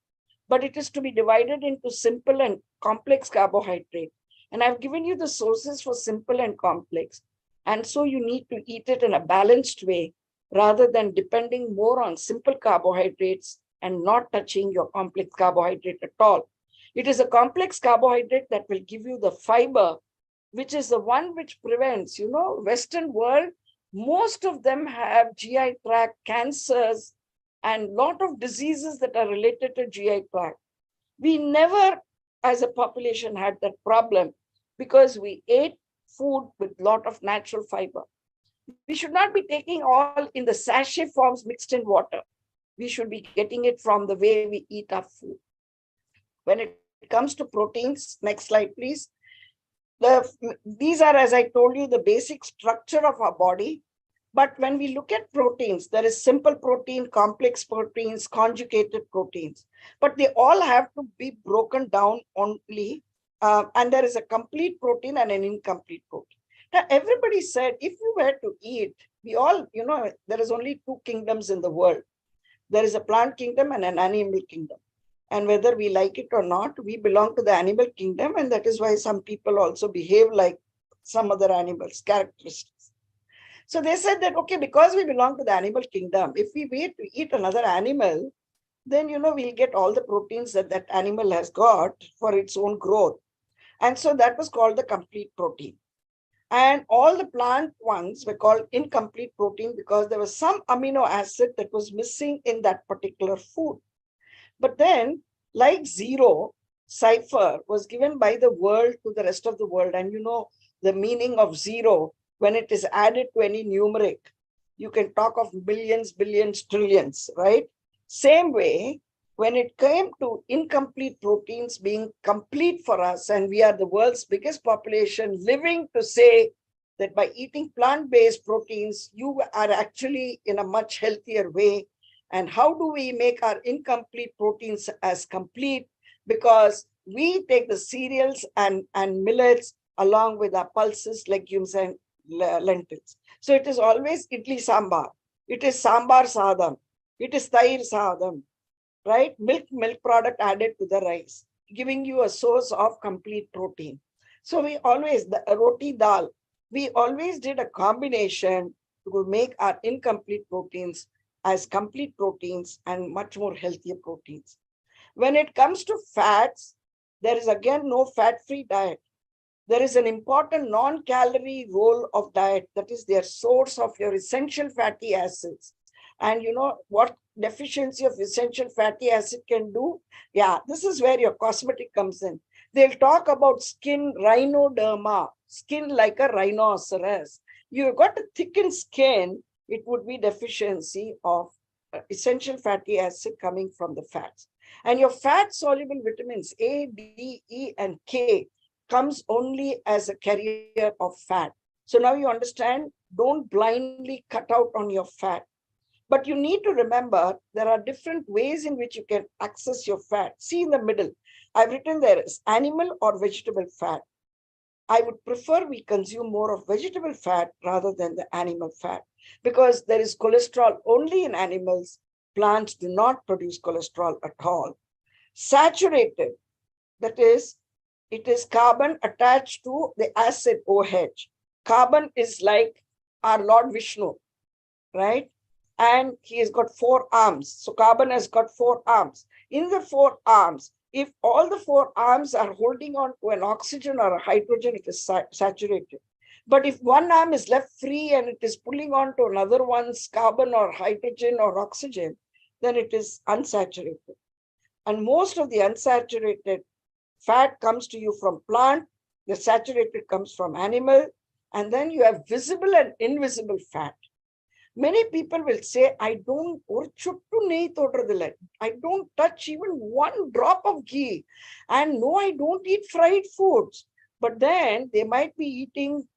but it is to be divided into simple and complex carbohydrate. And I've given you the sources for simple and complex. And so you need to eat it in a balanced way rather than depending more on simple carbohydrates and not touching your complex carbohydrate at all. It is a complex carbohydrate that will give you the fiber, which is the one which prevents, Western world, most of them have GI tract cancers and a lot of diseases that are related to GI tract. We never, as a population, had that problem because we ate food with a lot of natural fiber. We should not be taking all in the sachet forms mixed in water. We should be getting it from the way we eat our food. When it comes to proteins, next slide, please. These are, as I told you, the basic structure of our body. But when we look at proteins, there is simple protein, complex proteins, conjugated proteins. But they all have to be broken down only. And there is a complete protein and an incomplete protein. Now, everybody said, if you were to eat, we all, there is only 2 kingdoms in the world. There is a plant kingdom and an animal kingdom. And whether we like it or not, we belong to the animal kingdom. And that is why some people also behave like some other animals, characteristics. So they said that, okay, because we belong to the animal kingdom, if we wait to eat another animal, then, we'll get all the proteins that that animal has got for its own growth. And so that was called the complete protein. And all the plant ones were called incomplete protein because there was some amino acid that was missing in that particular food. But then, like zero, cipher was given by the world to the rest of the world. And the meaning of zero, when it is added to any numeric, you can talk of billions, billions, trillions, right? Same way, when it came to incomplete proteins being complete for us, and we are the world's biggest population living to say that by eating plant-based proteins, you are actually in a much healthier way. And how do we make our incomplete proteins as complete? Because we take the cereals and millets along with our pulses, legumes, and lentils. So it is always idli sambar. It is sambar sadam. It is tair sadam, right? Milk product added to the rice, giving you a source of complete protein. So we always, the roti dal, we always did a combination to make our incomplete proteins as complete proteins and much more healthier proteins. When it comes to fats, there is again no fat-free diet. There is an important non-calorie role of diet, that is their source of your essential fatty acids. And you know what deficiency of essential fatty acid can do? Yeah, this is where your cosmetic comes in. They'll talk about skin rhinoderma, skin like a rhinoceros. You've got a thickened skin, it would be deficiency of essential fatty acid coming from the fats. And your fat-soluble vitamins A, D, E, and K comes only as a carrier of fat. So now you understand, don't blindly cut out on your fat. But you need to remember there are different ways in which you can access your fat. See in the middle, I've written there is animal or vegetable fat. I would prefer we consume more of vegetable fat rather than the animal fat, because there is cholesterol only in animals. Plants do not produce cholesterol at all. Saturated, that is, it is carbon attached to the acid OH. Carbon is like our Lord Vishnu, right? And he has got 4 arms. So carbon has got 4 arms. In the 4 arms, if all the 4 arms are holding on to an oxygen or a hydrogen, it is saturated. But if one arm is left free and it is pulling on to another one's carbon or hydrogen or oxygen, then it is unsaturated. And most of the unsaturated fat comes to you from plant, the saturated comes from animal, and then you have visible and invisible fat. Many people will say, I don't touch even 1 drop of ghee. And no, I don't eat fried foods. But then they might be eating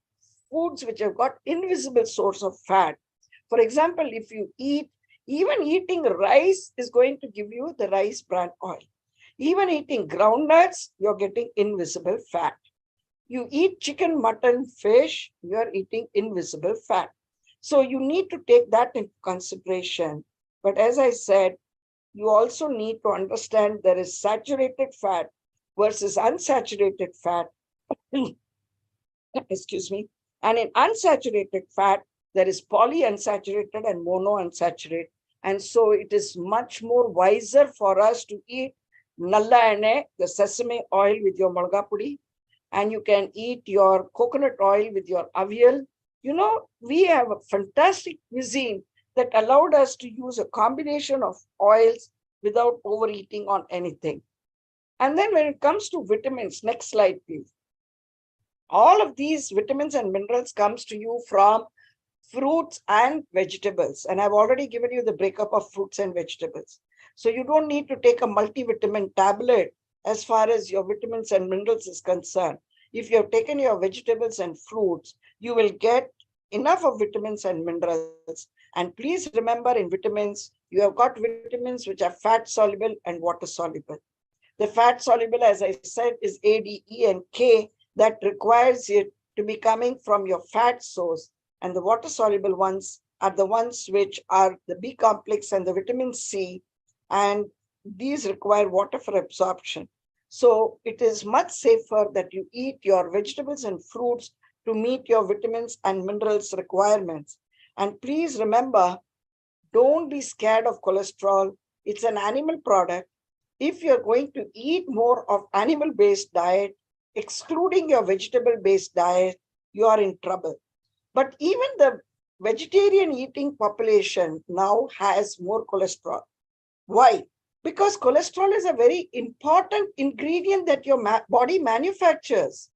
foods which have got invisible source of fat. For example, if you eat, even eating rice is going to give you the rice bran oil. Even eating groundnuts, you're getting invisible fat. You eat chicken, mutton, fish, you're eating invisible fat. So you need to take that into consideration. But as I said, you also need to understand there is saturated fat versus unsaturated fat. Excuse me. And in unsaturated fat, there is polyunsaturated and monounsaturated. And so it is much more wiser for us to eat nalla enne, the sesame oil with your mulga pudi, and you can eat your coconut oil with your avial. You know, we have a fantastic cuisine that allowed us to use a combination of oils without overeating on anything. And then when it comes to vitamins, next slide, please. All of these vitamins and minerals comes to you from fruits and vegetables. And I've already given you the breakup of fruits and vegetables. So you don't need to take a multivitamin tablet as far as your vitamins and minerals is concerned. If you have taken your vegetables and fruits, you will get enough of vitamins and minerals. And please remember, in vitamins, you have got vitamins which are fat soluble and water soluble. The fat soluble, as I said, is A, D, E, and K that requires it to be coming from your fat source. And the water soluble ones are the ones which are the B complex and the vitamin C. And these require water for absorption. So it is much safer that you eat your vegetables and fruits to meet your vitamins and minerals requirements. And please remember, don't be scared of cholesterol. It's an animal product. If you're going to eat more of animal-based diet, excluding your vegetable-based diet, you are in trouble. But even the vegetarian eating population now has more cholesterol. Why? Because cholesterol is a very important ingredient that your body manufactures.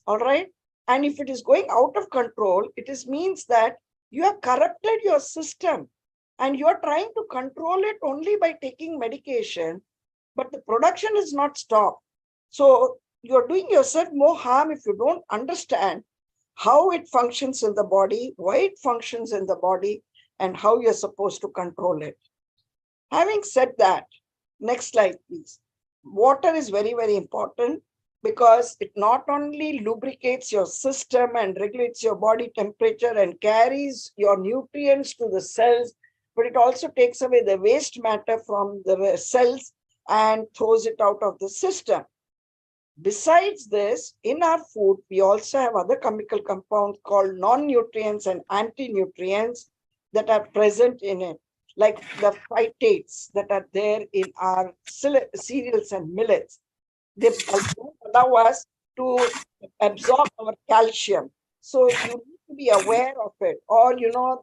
All right. And if it is going out of control, it means that you have corrupted your system and you're trying to control it only by taking medication, but the production is not stopped. So you're doing yourself more harm if you don't understand how it functions in the body, why it functions in the body, and how you're supposed to control it. Having said that, next slide, please. Water is very, very important because it not only lubricates your system and regulates your body temperature and carries your nutrients to the cells but it also takes away the waste matter from the cells and throws it out of the system. Besides this, in our food, we also have other chemical compounds called non-nutrients and anti-nutrients that are present in it, like the phytates that are there in our cereals and millets. They allow us to absorb our calcium. So you need to be aware of it. Or,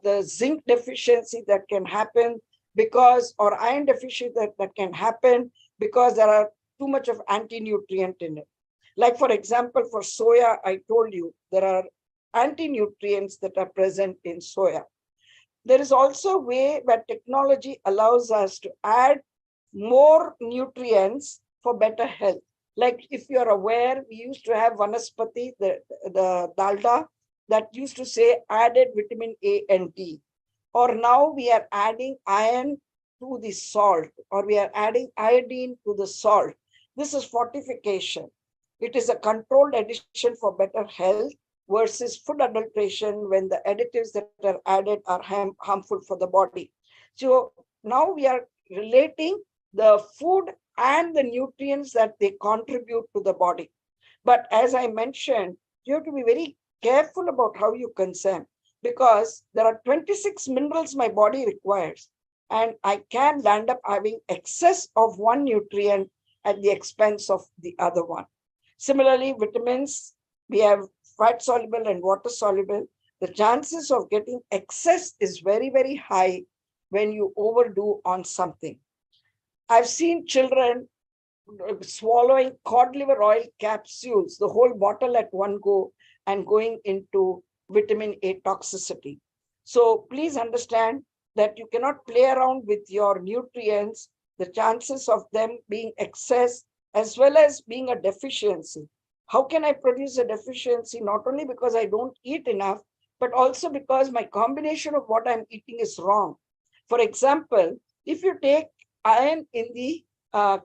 the zinc deficiency that can happen because, or iron deficiency that can happen because there are too much of anti-nutrient in it. Like, for example, for soya, I told you, there are anti-nutrients that are present in soya. There is also a way where technology allows us to add more nutrients for better health. Like, if you're aware, we used to have vanaspati, the dalda, that used to say added vitamin A and D. Or now we are adding iron to the salt, or we are adding iodine to the salt. This is fortification. It is a controlled addition for better health versus food adulteration when the additives that are added are harmful for the body. So now we are relating the food and the nutrients that they contribute to the body. But as I mentioned, you have to be very careful about how you consume, because there are 26 minerals my body requires, and I can land up having excess of one nutrient at the expense of the other one. Similarly, vitamins, we have fat soluble and water soluble. The chances of getting excess is very, very high when you overdo on something. I've seen children swallowing cod liver oil capsules, the whole bottle at one go, and going into vitamin A toxicity. So please understand that you cannot play around with your nutrients. The chances of them being excess as well as being a deficiency. How can I produce a deficiency? Not only because I don't eat enough, but also because my combination of what I'm eating is wrong. For example, if you take iron in the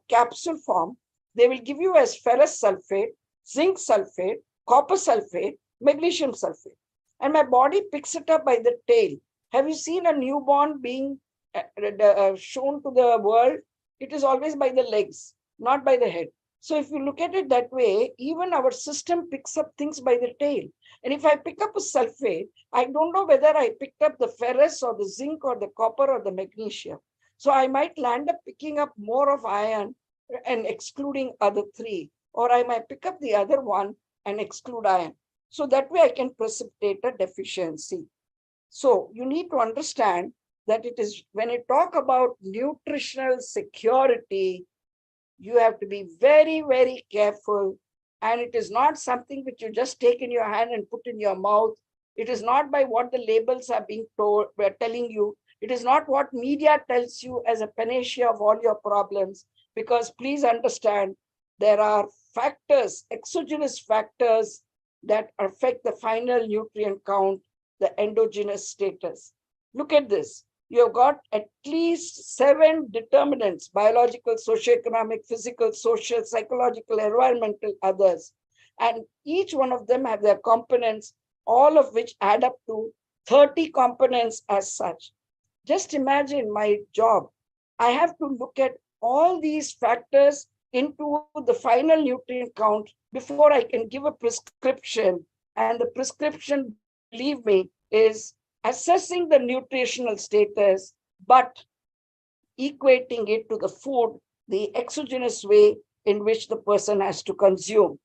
capsule form, they will give you as ferrous sulfate, zinc sulfate, copper sulfate, magnesium sulfate. And my body picks it up by the tail. Have you seen a newborn being shown to the world? It is always by the legs, not by the head. So if you look at it that way, even our system picks up things by the tail. And if I pick up a sulfate, I don't know whether I picked up the ferrous or the zinc or the copper or the magnesium. So I might land up picking up more of iron and excluding other three, or I might pick up the other one and exclude iron. So that way I can precipitate a deficiency. So you need to understand that it is, when you talk about nutritional security, you have to be very, very careful. And it is not something which you just take in your hand and put in your mouth. It is not by what the labels are being told, telling you. It is not what media tells you as a panacea of all your problems. Because please understand, there are factors, exogenous factors that affect the final nutrient count, the endogenous status. Look at this. You have got at least 7 determinants: biological, socioeconomic, physical, social, psychological, environmental, others. And each one of them have their components, all of which add up to 30 components as such. Just imagine my job. I have to look at all these factors into the final nutrient count before I can give a prescription. And the prescription, believe me, is assessing the nutritional status, but equating it to the food, the exogenous way in which the person has to consume.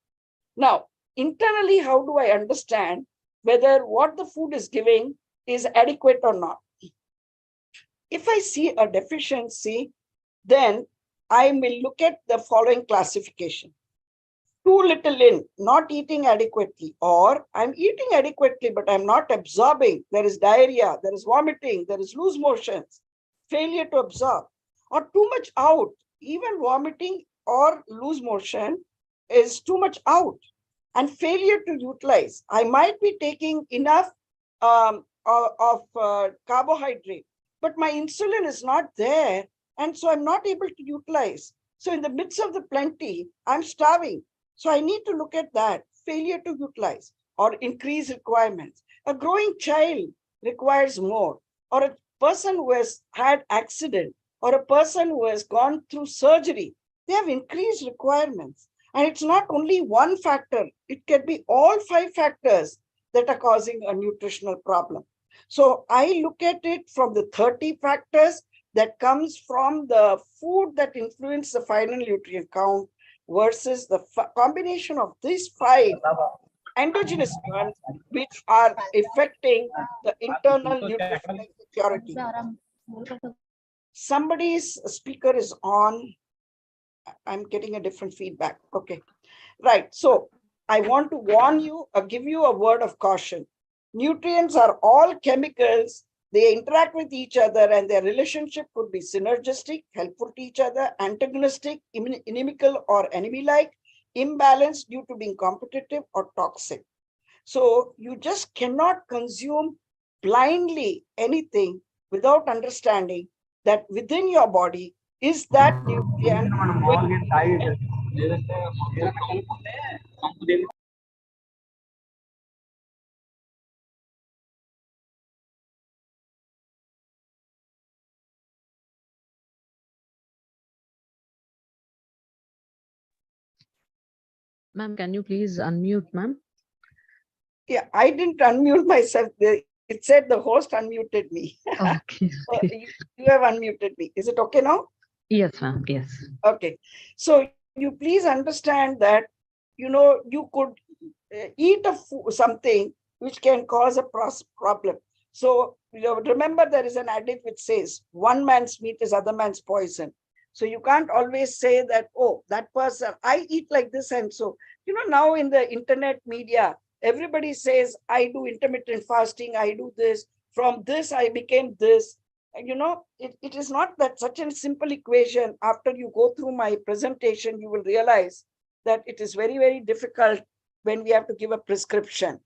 Now, internally, how do I understand whether what the food is giving is adequate or not? If I see a deficiency, then I will look at the following classification. Too little in, not eating adequately, or I'm eating adequately, but I'm not absorbing. There is diarrhea, there is vomiting, there is loose motions, failure to absorb, or too much out. Even vomiting or loose motion is too much out, and failure to utilize. I might be taking enough of carbohydrate, but my insulin is not there, and so I'm not able to utilize. So in the midst of the plenty, I'm starving. So I need to look at that, failure to utilize or increase requirements. A growing child requires more, or person who has had accident or a person who has gone through surgery, they have increased requirements. And it's not only one factor, it can be all 5 factors that are causing a nutritional problem. So I look at it from the 30 factors that comes from the food that influence the final nutrient count versus the combination of these 5 endogenous ones, which are affecting the internal nutritional security. Somebody's speaker is on. I'm getting a different feedback. Okay. Right. So I want to warn you or give you a word of caution. Nutrients are all chemicals. They interact with each other and their relationship could be synergistic, helpful to each other, antagonistic, inimical or enemy-like, imbalanced due to being competitive or toxic. So you just cannot consume blindly anything without understanding that within your body is that nutrient. Ma'am, can you please unmute, ma'am? Yeah, I didn't unmute myself. It said the host unmuted me. Okay. You have unmuted me. Is it okay now? Yes, ma'am. Yes. Okay. So you please understand that, you could eat something which can cause a problem. So remember, there is an adage which says, one man's meat is other man's poison. So you can't always say that, oh, that person, I eat like this. And so, now in the internet media, everybody says, I do intermittent fasting, I do this. From this, I became this. It is not that such a simple equation. After you go through my presentation, you will realize that it is very, very difficult when we have to give a prescription.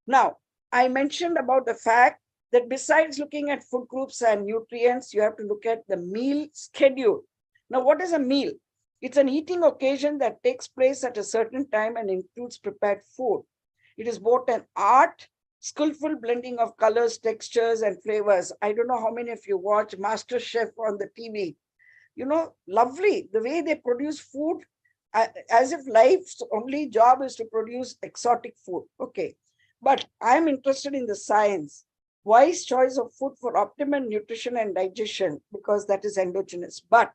Now, I mentioned about the fact that besides looking at food groups and nutrients, you have to look at the meal schedule. Now, what is a meal? It's an eating occasion that takes place at a certain time and includes prepared food. It is both an art, skillful blending of colors, textures, and flavors. I don't know how many of you watch Master Chef on the TV. Lovely, the way they produce food, as if life's only job is to produce exotic food. Okay. But I'm interested in the science. Wise choice of food for optimum nutrition and digestion, because that is endogenous. But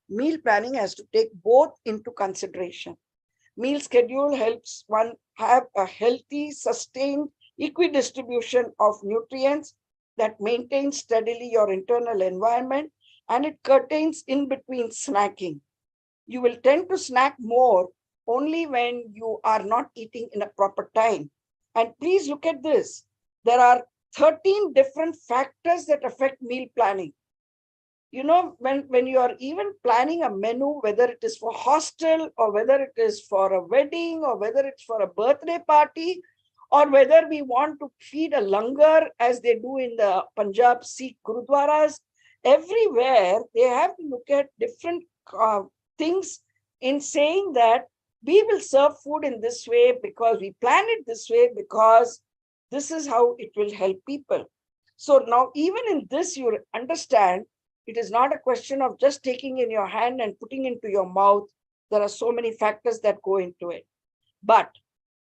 meal planning has to take both into consideration. Meal schedule helps one have a healthy, sustained equidistribution of nutrients that maintains steadily your internal environment, and it curtains in between snacking. You will tend to snack more only when you are not eating in a proper time. And please look at this. There are 13 different factors that affect meal planning. When you are even planning a menu, whether it is for hostel or whether it is for a wedding or whether it's for a birthday party, or whether we want to feed a langar as they do in the Punjab Sikh Gurudwaras, everywhere they have to look at different things in saying that we will serve food in this way because we plan it this way, because this is how it will help people. So now, even in this, you understand it is not a question of just taking in your hand and putting into your mouth. There are so many factors that go into it. But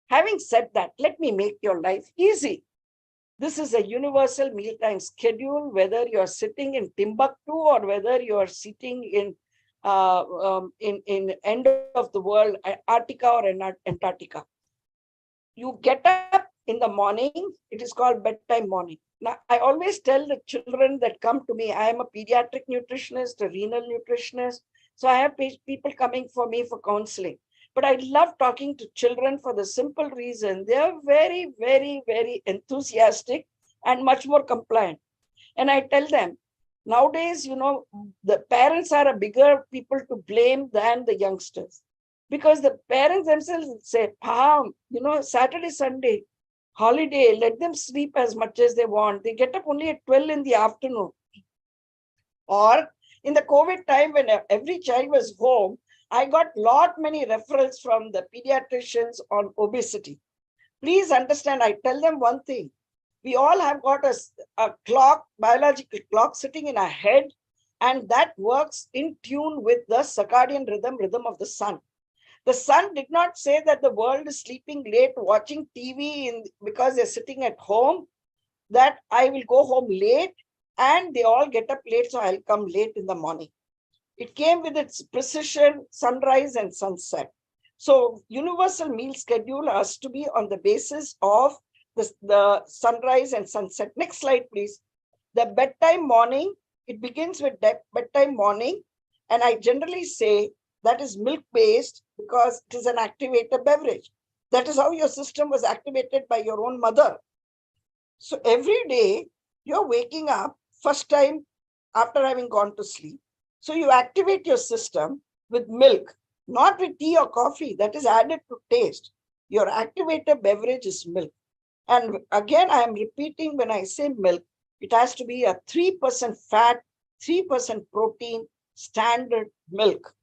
having said that, let me make your life easy. This is a universal mealtime schedule, whether you're sitting in Timbuktu or whether you're sitting in end of the world, Antarctica or Antarctica. You get up in the morning, it is called bedtime morning. Now, I always tell the children that come to me, I am a pediatric nutritionist, a renal nutritionist. So I have people coming for me for counseling. But I love talking to children for the simple reason they are very, very, very enthusiastic and much more compliant. And I tell them, nowadays, the parents are a bigger people to blame than the youngsters. Because the parents themselves say, Saturday, Sunday, holiday, let them sleep as much as they want. They get up only at 12 in the afternoon. Or in the COVID time, when every child was home, I got many referrals from the pediatricians on obesity. Please understand, I tell them one thing. We all have got a clock, biological clock sitting in our head, and that works in tune with the circadian rhythm of the sun. The sun did not say that the world is sleeping late, watching TV because they're sitting at home, that I will go home late and they all get up late, so I'll come late in the morning. It came with its precision, sunrise and sunset. So universal meal schedule has to be on the basis of the sunrise and sunset. Next slide, please. The bedtime morning, it begins with bedtime morning. And I generally say that is milk-based because it is an activator beverage. That is how your system was activated by your own mother. So every day you're waking up first time after having gone to sleep. So you activate your system with milk, not with tea or coffee that is added to taste. Your activator beverage is milk. And again, I am repeating when I say milk, it has to be a 3% fat, 3% protein, standard milk.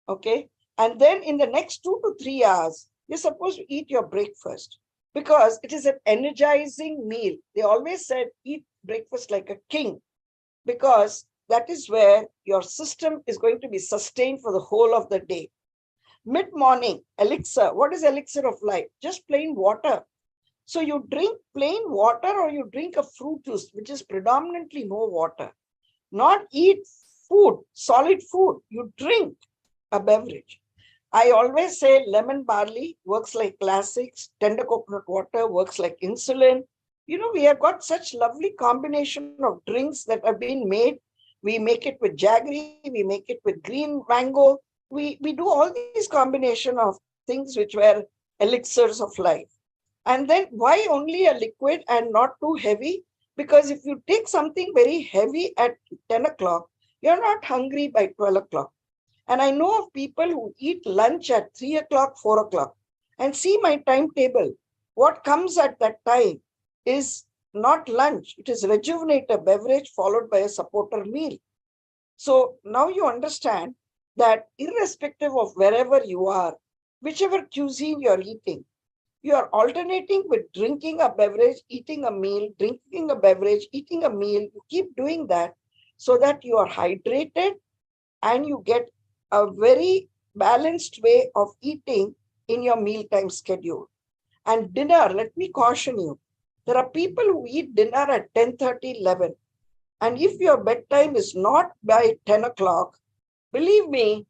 Okay. And then in the next 2 to 3 hours, you're supposed to eat your breakfast because it is an energizing meal. They always said, eat breakfast like a king, because that is where your system is going to be sustained for the whole of the day. Mid-morning, elixir. What is elixir of life? Just plain water. So you drink plain water or you drink a fruit juice, which is predominantly no water. Not eat food, solid food. You drink a beverage. I always say lemon barley works like classics. Tender coconut water works like insulin. You know, we have got such lovely combination of drinks that have been made. We make it with jaggery, we make it with green mango. We do all these combination of things which were elixirs of life. And then why only a liquid and not too heavy? Because if you take something very heavy at 10 o'clock, you're not hungry by 12 o'clock. And I know of people who eat lunch at 3 o'clock, 4 o'clock. And see my timetable. What comes at that time is not lunch. It is rejuvenator beverage followed by a supporter meal. So now you understand that irrespective of wherever you are, whichever cuisine you're eating, you are alternating with drinking a beverage, eating a meal, drinking a beverage, eating a meal. You keep doing that so that you are hydrated and you get a very balanced way of eating in your mealtime schedule. And dinner, let me caution you, there are people who eat dinner at 10:30, 11. And if your bedtime is not by 10 o'clock, believe me,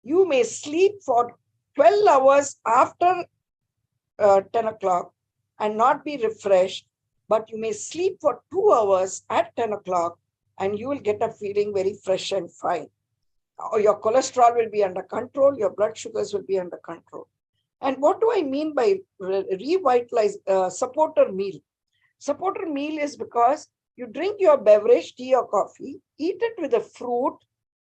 you may sleep for 12 hours after 10 o'clock and not be refreshed, but you may sleep for 2 hours at 10 o'clock and you will get a feeling very fresh and fine. Your cholesterol will be under control, your blood sugars will be under control. And what do I mean by revitalize supporter meal? Supporter meal is because you drink your beverage, tea or coffee, eat it with a fruit,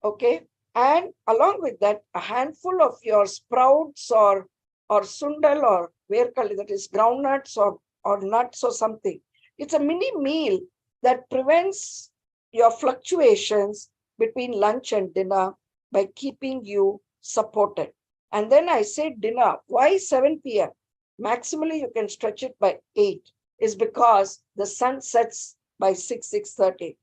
okay? And along with that, a handful of your sprouts or sundal or verkal, that is groundnuts or nuts or something. It's a mini meal that prevents your fluctuations between lunch and dinner by keeping you supported. And then I say dinner. Why 7 p.m.? Maximally, you can stretch it by 8, is because the sun sets by 6, 6:30.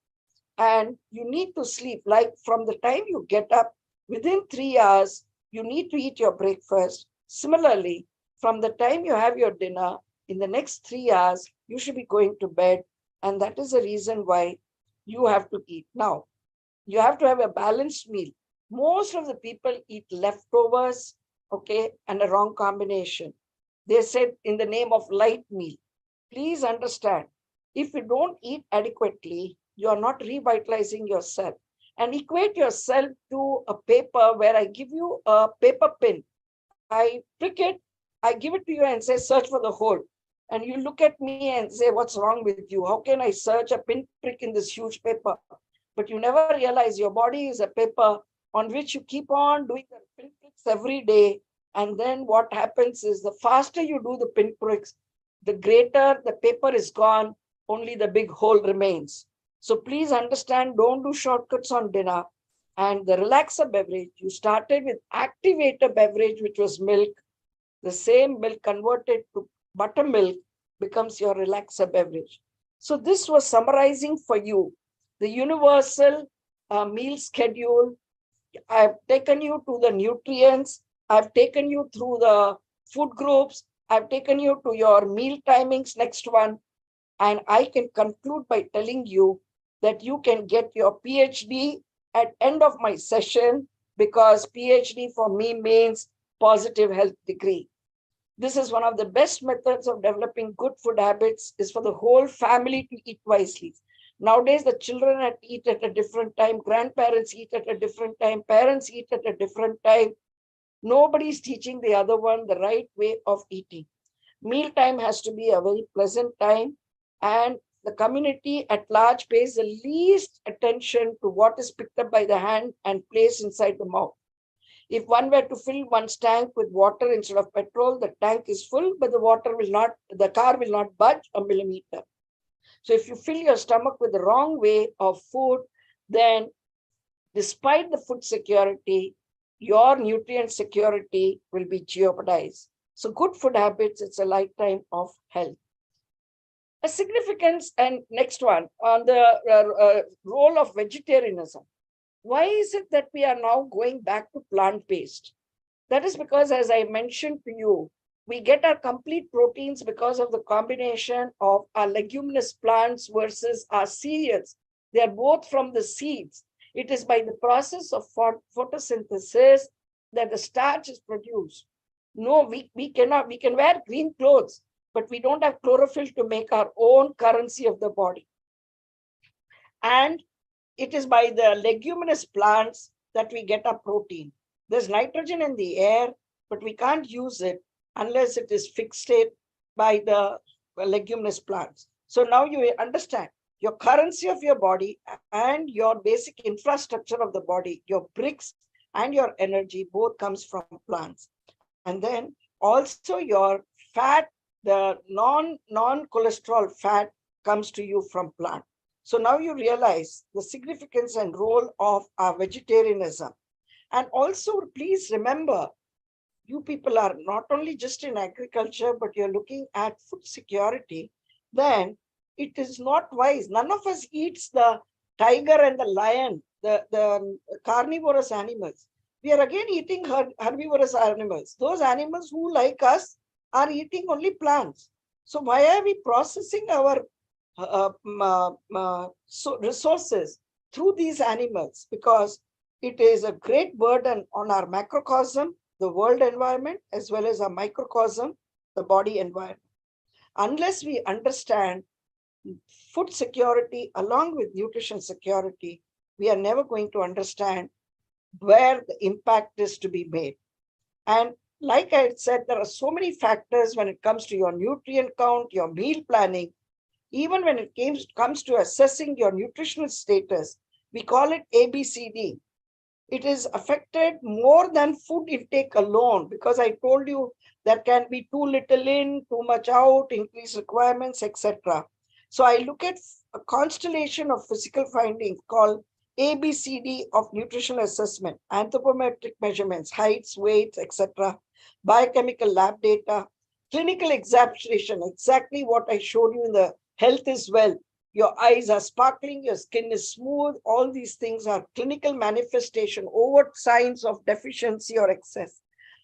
And you need to sleep, like from the time you get up, within 3 hours, you need to eat your breakfast. Similarly, from the time you have your dinner, in the next 3 hours, you should be going to bed. And that is the reason why you have to eat. Now, you have to have a balanced meal. Most of the people eat leftovers, okay, and a wrong combination. They said in the name of light meal. Please understand, if you don't eat adequately, you are not revitalizing yourself. And equate yourself to a paper where I give you a paper pin. I prick it, I give it to you and say, search for the hole. And you look at me and say, what's wrong with you? How can I search a pinprick in this huge paper? But you never realize your body is a paper on which you keep on doing the pinpricks every day. And then what happens is the faster you do the pinpricks, the greater the paper is gone, only the big hole remains. So please understand, don't do shortcuts on dinner. And the relaxer beverage, you started with activator beverage, which was milk. The same milk converted to buttermilk becomes your relaxer beverage. So this was summarizing for you the universal meal schedule. I've taken you to the nutrients. I've taken you through the food groups. I've taken you to your meal timings, next one. And I can conclude by telling you that you can get your PhD at end of my session, because PhD for me means positive health degree. This is one of the best methods of developing good food habits, is for the whole family to eat wisely. Nowadays, the children eat at a different time, grandparents eat at a different time, parents eat at a different time. Nobody's teaching the other one the right way of eating. Meal time has to be a very pleasant time, and the community at large pays the least attention to what is picked up by the hand and placed inside the mouth. If one were to fill one's tank with water instead of petrol, the tank is full, but the car will not budge a millimeter. So if you fill your stomach with the wrong way of food, then despite the food security, your nutrient security will be jeopardized. So good food habits, it's a lifetime of health. A significance, and next one, on the role of vegetarianism. Why is it that we are now going back to plant-based? That is because, as I mentioned to you, we get our complete proteins because of the combination of our leguminous plants versus our cereals. They are both from the seeds. It is by the process of photosynthesis that the starch is produced. No, we can wear green clothes, but we don't have chlorophyll to make our own currency of the body. And it is by the leguminous plants that we get our protein. There's nitrogen in the air, but we can't use it unless it is fixated by the leguminous plants. So now you understand your currency of your body and your basic infrastructure of the body, your bricks and your energy, both comes from plants. And then also your fat, the non-cholesterol fat comes to you from plant. So now you realize the significance and role of our vegetarianism. And also, please remember, you people are not only just in agriculture, but you're looking at food security. Then it is not wise. None of us eats the tiger and the lion, the carnivorous animals. We are again eating herbivorous animals. Those animals who, like us, are eating only plants. So why are we processing our resources through these animals? Because it is a great burden on our macrocosm, the world environment, as well as our microcosm, the body environment. Unless we understand food security along with nutrition security, we are never going to understand where the impact is to be made. And like I said, there are so many factors when it comes to your nutrient count, your meal planning. Even when it comes to assessing your nutritional status, we call it ABCD. It is affected more than food intake alone, because I told you there can be too little in, too much out, increased requirements, etc. So I look at a constellation of physical findings called ABCD of nutritional assessment: anthropometric measurements, heights, weights, etc., biochemical lab data, clinical examination, exactly what I showed you in the health is well. Your eyes are sparkling, your skin is smooth. All these things are clinical manifestation, overt signs of deficiency or excess,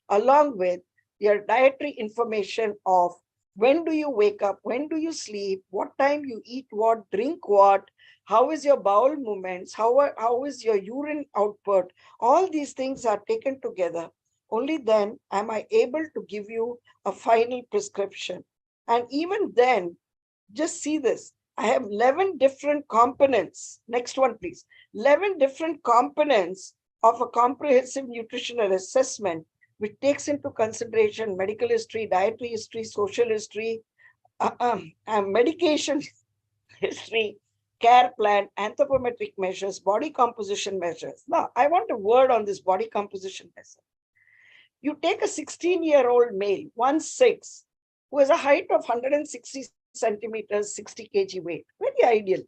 along with your dietary information of when do you wake up, when do you sleep, what time you eat what, drink what, how is your bowel movements, how is your urine output. All these things are taken together. Only then am I able to give you a final prescription. And even then, just see this. I have 11 different components. Next one, please. 11 different components of a comprehensive nutritional assessment, which takes into consideration medical history, dietary history, social history, medication history, care plan, anthropometric measures, body composition measures. Now, I want a word on this body composition measure. You take a 16-year-old male, 1'6", who has a height of 160 centimeters, 60 kg weight, very ideal.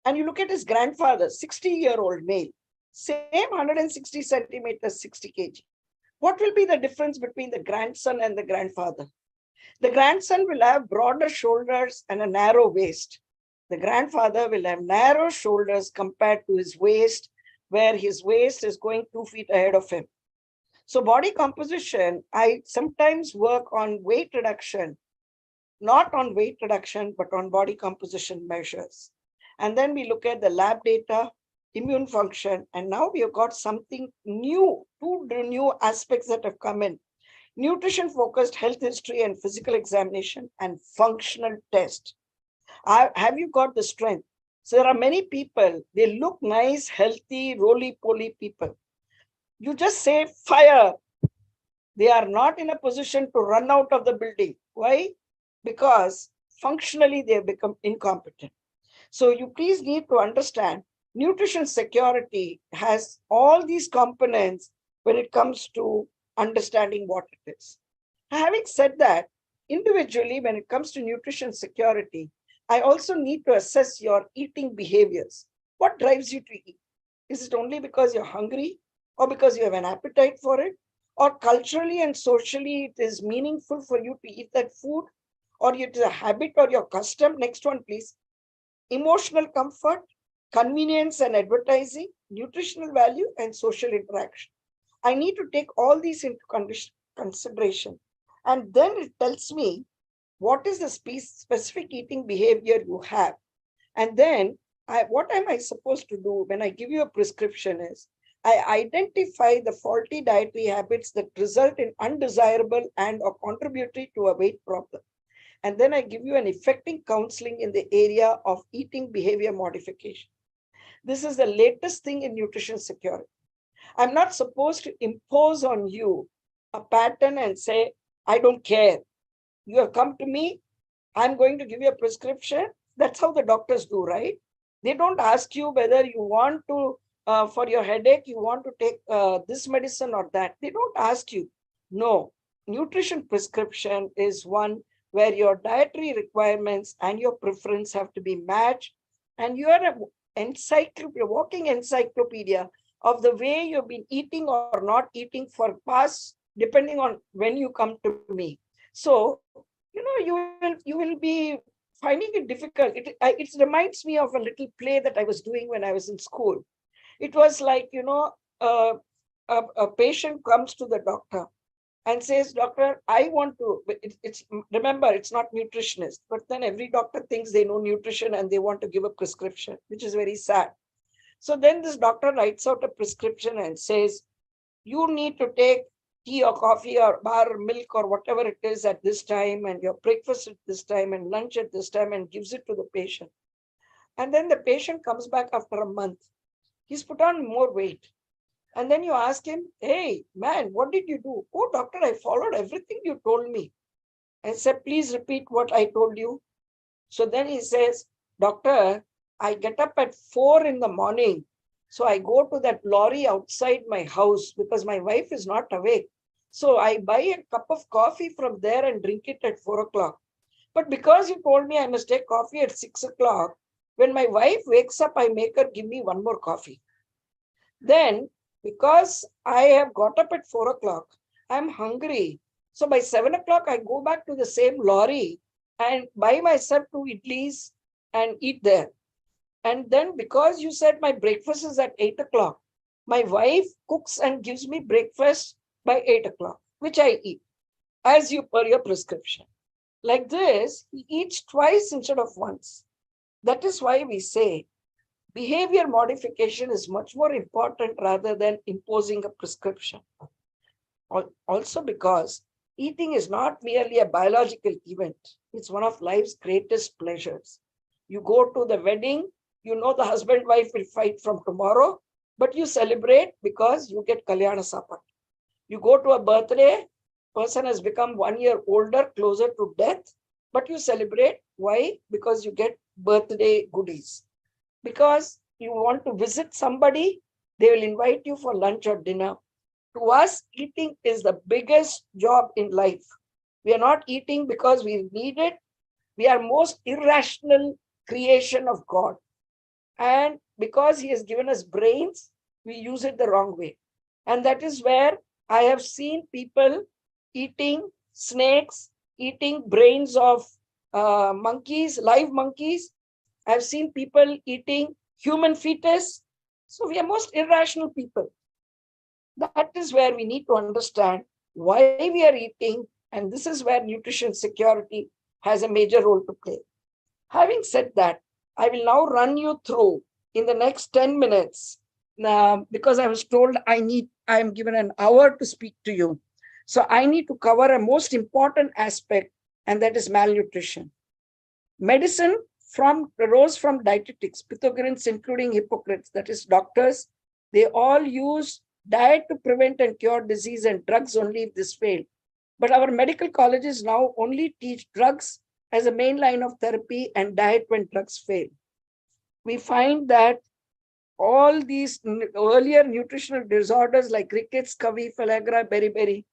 And you look at his grandfather, 60-year-old male, same 160 centimeters, 60 kg. What will be the difference between the grandson and the grandfather? The grandson will have broader shoulders and a narrow waist. The grandfather will have narrow shoulders compared to his waist, where his waist is going 2 feet ahead of him. So body composition, I sometimes work on weight reduction, not on weight reduction, but on body composition measures. And then we look at the lab data, immune function, and now we have got something new, two new aspects that have come in. Nutrition-focused health history and physical examination and functional test. Have you got the strength? So there are many people, they look nice, healthy, roly-poly people. You just say fire. They are not in a position to run out of the building. Why? Because functionally they have become incompetent. So you please need to understand nutrition security has all these components when it comes to understanding what it is. Having said that, individually, when it comes to nutrition security, I also need to assess your eating behaviors. What drives you to eat? Is it only because you're hungry or because you have an appetite for it? Or culturally and socially, it is meaningful for you to eat that food? Or it is a habit or your custom? Next one, please. Emotional comfort, convenience and advertising, nutritional value, and social interaction. I need to take all these into consideration. And then it tells me what is the specific eating behavior you have. And then what am I supposed to do when I give you a prescription is, I identify the faulty dietary habits that result in undesirable and or contributory to a weight problem. And then I give you an effective counseling in the area of eating behavior modification. This is the latest thing in nutrition security. I'm not supposed to impose on you a pattern and say, I don't care. You have come to me, I'm going to give you a prescription. That's how the doctors do, right? They don't ask you whether you want to, for your headache, you want to take this medicine or that. They don't ask you. No, nutrition prescription is one where your dietary requirements and your preference have to be matched. And you are a walking encyclopedia of the way you've been eating or not eating for past, depending on when you come to me. So, you will be finding it difficult. It reminds me of a little play that I was doing when I was in school. It was like, a patient comes to the doctor and says, doctor, I want to, remember, it's not nutritionist, but then every doctor thinks they know nutrition and they want to give a prescription, which is very sad. So then this doctor writes out a prescription and says, you need to take tea or coffee or bar or milk or whatever it is at this time, and your breakfast at this time and lunch at this time, and gives it to the patient. And then the patient comes back after a month. He's put on more weight. And then you ask him, hey, man, what did you do? Oh, doctor, I followed everything you told me. I said, please repeat what I told you. So then he says, doctor, I get up at 4 in the morning. So I go to that lorry outside my house because my wife is not awake. So I buy a cup of coffee from there and drink it at 4 o'clock. But because you told me I must take coffee at 6 o'clock, when my wife wakes up, I make her give me one more coffee. Then, because I have got up at 4 o'clock, I'm hungry. So by 7 o'clock, I go back to the same lorry and buy myself 2 idlis and eat there. And then because you said my breakfast is at 8 o'clock, my wife cooks and gives me breakfast by 8 o'clock, which I eat as per your prescription. Like this, he eats twice instead of once. That is why we say behavior modification is much more important rather than imposing a prescription. Also because eating is not merely a biological event. It's one of life's greatest pleasures. You go to the wedding, you know the husband-wife will fight from tomorrow, but you celebrate because you get Kalyana Sapat. You go to a birthday, person has become 1 year older, closer to death, but you celebrate. Why? Because you get birthday goodies. Because you want to visit somebody, they will invite you for lunch or dinner. To us, eating is the biggest job in life. We are not eating because we need it. We are most irrational creation of God. And because he has given us brains, we use it the wrong way. And that is where I have seen people eating snakes, eating brains of monkeys, live monkeys. I've seen people eating human fetus. So we are most irrational people. That is where we need to understand why we are eating. And this is where nutrition security has a major role to play. Having said that, I will now run you through in the next 10 minutes, because I was told I am given an hour to speak to you. So I need to cover a most important aspect, and that is malnutrition. Medicine rose from dietetics, Pythagoreans, including Hippocrates, that is doctors. They all use diet to prevent and cure disease and drugs only if this failed. But our medical colleges now only teach drugs as a main line of therapy and diet when drugs fail. We find that all these earlier nutritional disorders like rickets, scurvy, pellagra, beriberi,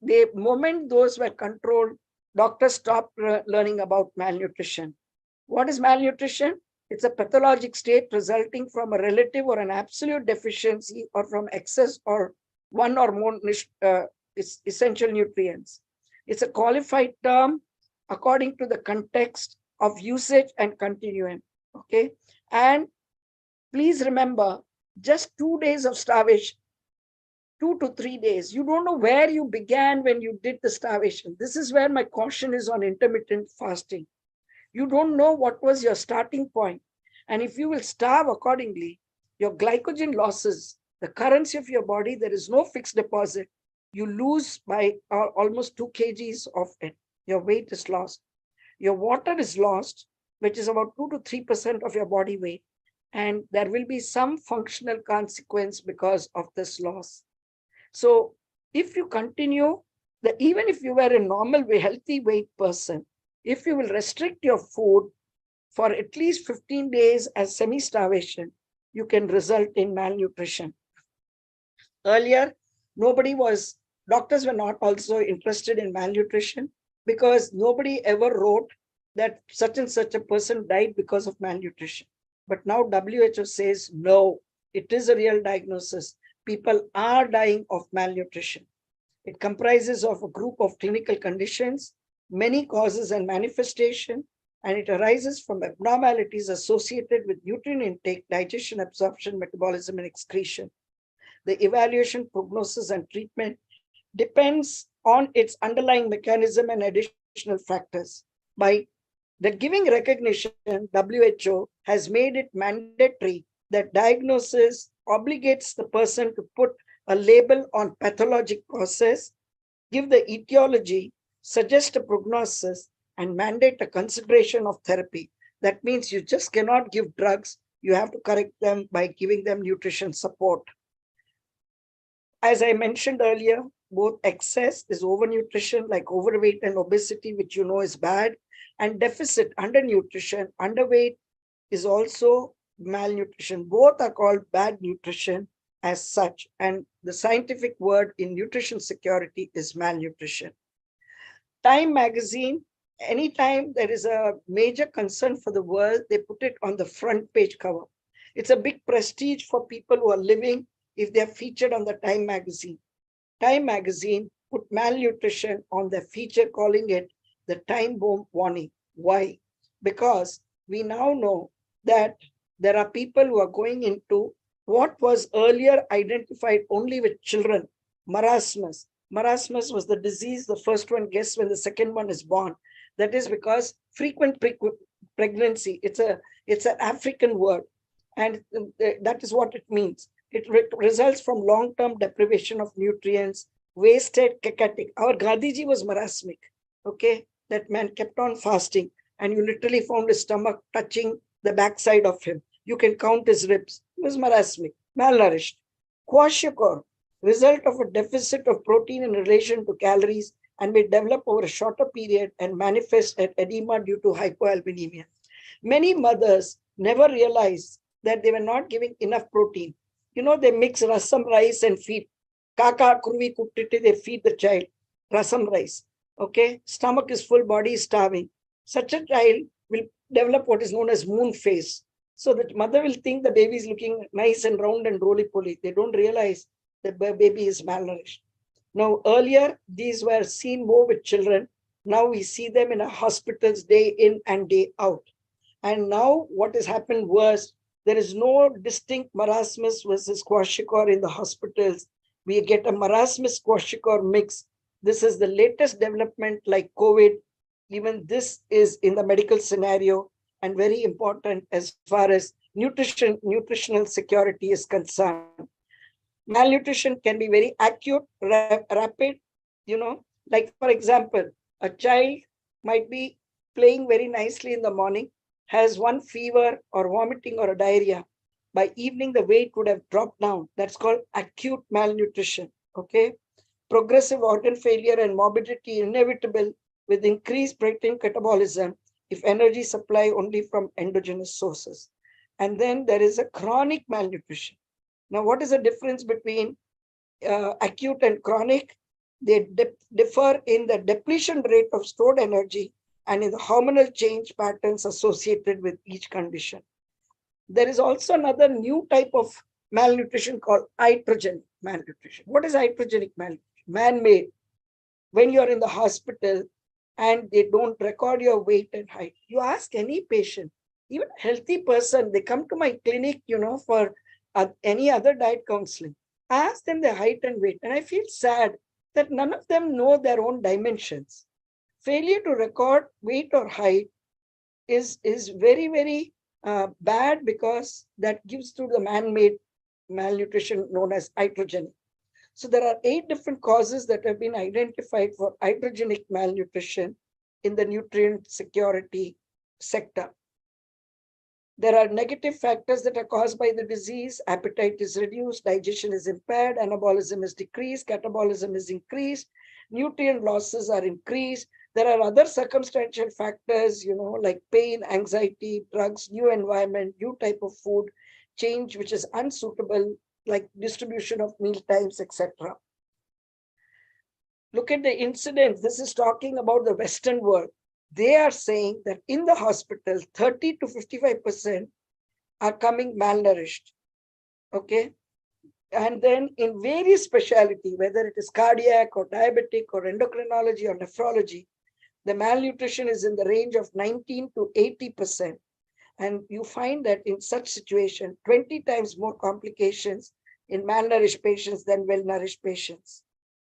the moment those were controlled, doctors stopped learning about malnutrition. What is malnutrition? It's a pathologic state resulting from a relative or an absolute deficiency or from excess or one or more essential nutrients. It's a qualified term according to the context of usage and continuum. Okay. And please remember, just 2 days of starvation, 2 to 3 days. You don't know where you began when you did the starvation. This is where my caution is on intermittent fasting. You don't know what was your starting point. And if you will starve accordingly, your glycogen losses, the currency of your body, there is no fixed deposit. You lose by almost 2 kgs of it. Your weight is lost. Your water is lost, which is about 2 to 3% of your body weight. And there will be some functional consequence because of this loss. So if you continue, even if you were a normal, healthy weight person, if you will restrict your food for at least 15 days as semi-starvation, you can result in malnutrition. Earlier, doctors were not also interested in malnutrition because nobody ever wrote that such and such a person died because of malnutrition. But now WHO says, no, it is a real diagnosis. People are dying of malnutrition. It comprises of a group of clinical conditions, many causes and manifestation, and it arises from abnormalities associated with nutrient intake, digestion, absorption, metabolism, and excretion. The evaluation, prognosis, and treatment depends on its underlying mechanism and additional factors. By the giving recognition, WHO has made it mandatory that diagnosis obligates the person to put a label on pathologic causes, give the etiology, suggest a prognosis, and mandate a consideration of therapy. That means you just cannot give drugs. You have to correct them by giving them nutrition support. As I mentioned earlier, both excess is overnutrition, like overweight and obesity, which you know is bad, and deficit, undernutrition, underweight is also malnutrition. Both are called bad nutrition as such. And the scientific word in nutrition security is malnutrition. Time magazine, anytime there is a major concern for the world, they put it on the front page cover. It's a big prestige for people who are living if they're featured on the Time magazine. Time magazine put malnutrition on their feature, calling it the time bomb warning. Why? Because we now know that there are people who are going into what was earlier identified only with children, marasmus. Marasmus was the disease, the first one gets when the second one is born. That is because frequent pregnancy, it's an African word, and that is what it means. It results from long-term deprivation of nutrients, wasted, cacatic. Our Gandhiji was marasmic, okay? That man kept on fasting, and you literally found his stomach touching the backside of him. You can count his ribs. He was marasmic, malnourished. Kwashiorkor, result of a deficit of protein in relation to calories, and may develop over a shorter period and manifest as edema due to hypoalbuminemia. Many mothers never realized that they were not giving enough protein. You know, they mix rasam rice and feed. Kaka, kurvi, kuttiti, they feed the child rasam rice. Okay, stomach is full, body is starving. Such a child will develop what is known as moon face. So that mother will think the baby is looking nice and round and roly-poly. They don't realize that the baby is malnourished. Now, earlier, these were seen more with children. Now we see them in our hospitals day in and day out. And now what has happened was there is no distinct marasmus versus kwashiorkor in the hospitals. We get a marasmus kwashiorkor mix. This is the latest development like COVID. Even this is in the medical scenario and very important as far as nutritional security is concerned. Malnutrition can be very acute, rapid, like for example, a child might be playing very nicely in the morning, has one fever or vomiting or a diarrhea. By evening, the weight would have dropped down. That's called acute malnutrition. Okay. Progressive organ failure and morbidity inevitable with increased protein catabolism if energy supply only from endogenous sources. And then there is a chronic malnutrition. Now, what is the difference between acute and chronic? They differ in the depletion rate of stored energy and in the hormonal change patterns associated with each condition. There is also another new type of malnutrition called iatrogenic malnutrition. What is iatrogenic malnutrition? Man-made. When you're in the hospital and they don't record your weight and height, you ask any patient, even a healthy person, they come to my clinic, for any other diet counseling. I ask them their height and weight, and I feel sad that none of them know their own dimensions. Failure to record weight or height is very, very bad because that gives to the man-made malnutrition known as iatrogenic. So there are 8 different causes that have been identified for iatrogenic malnutrition in the nutrient security sector. There are negative factors that are caused by the disease. Appetite is reduced, digestion is impaired, anabolism is decreased, catabolism is increased, nutrient losses are increased. There are other circumstantial factors, like pain, anxiety, drugs, new environment, new type of food, change which is unsuitable, like distribution of meal times, etc. Look at the incidence. This is talking about the Western world. They are saying that in the hospital, 30 to 55% are coming malnourished. Okay. And then in various specialty, whether it is cardiac or diabetic or endocrinology or nephrology, the malnutrition is in the range of 19 to 80%. And you find that in such situation, 20 times more complications in malnourished patients than well-nourished patients.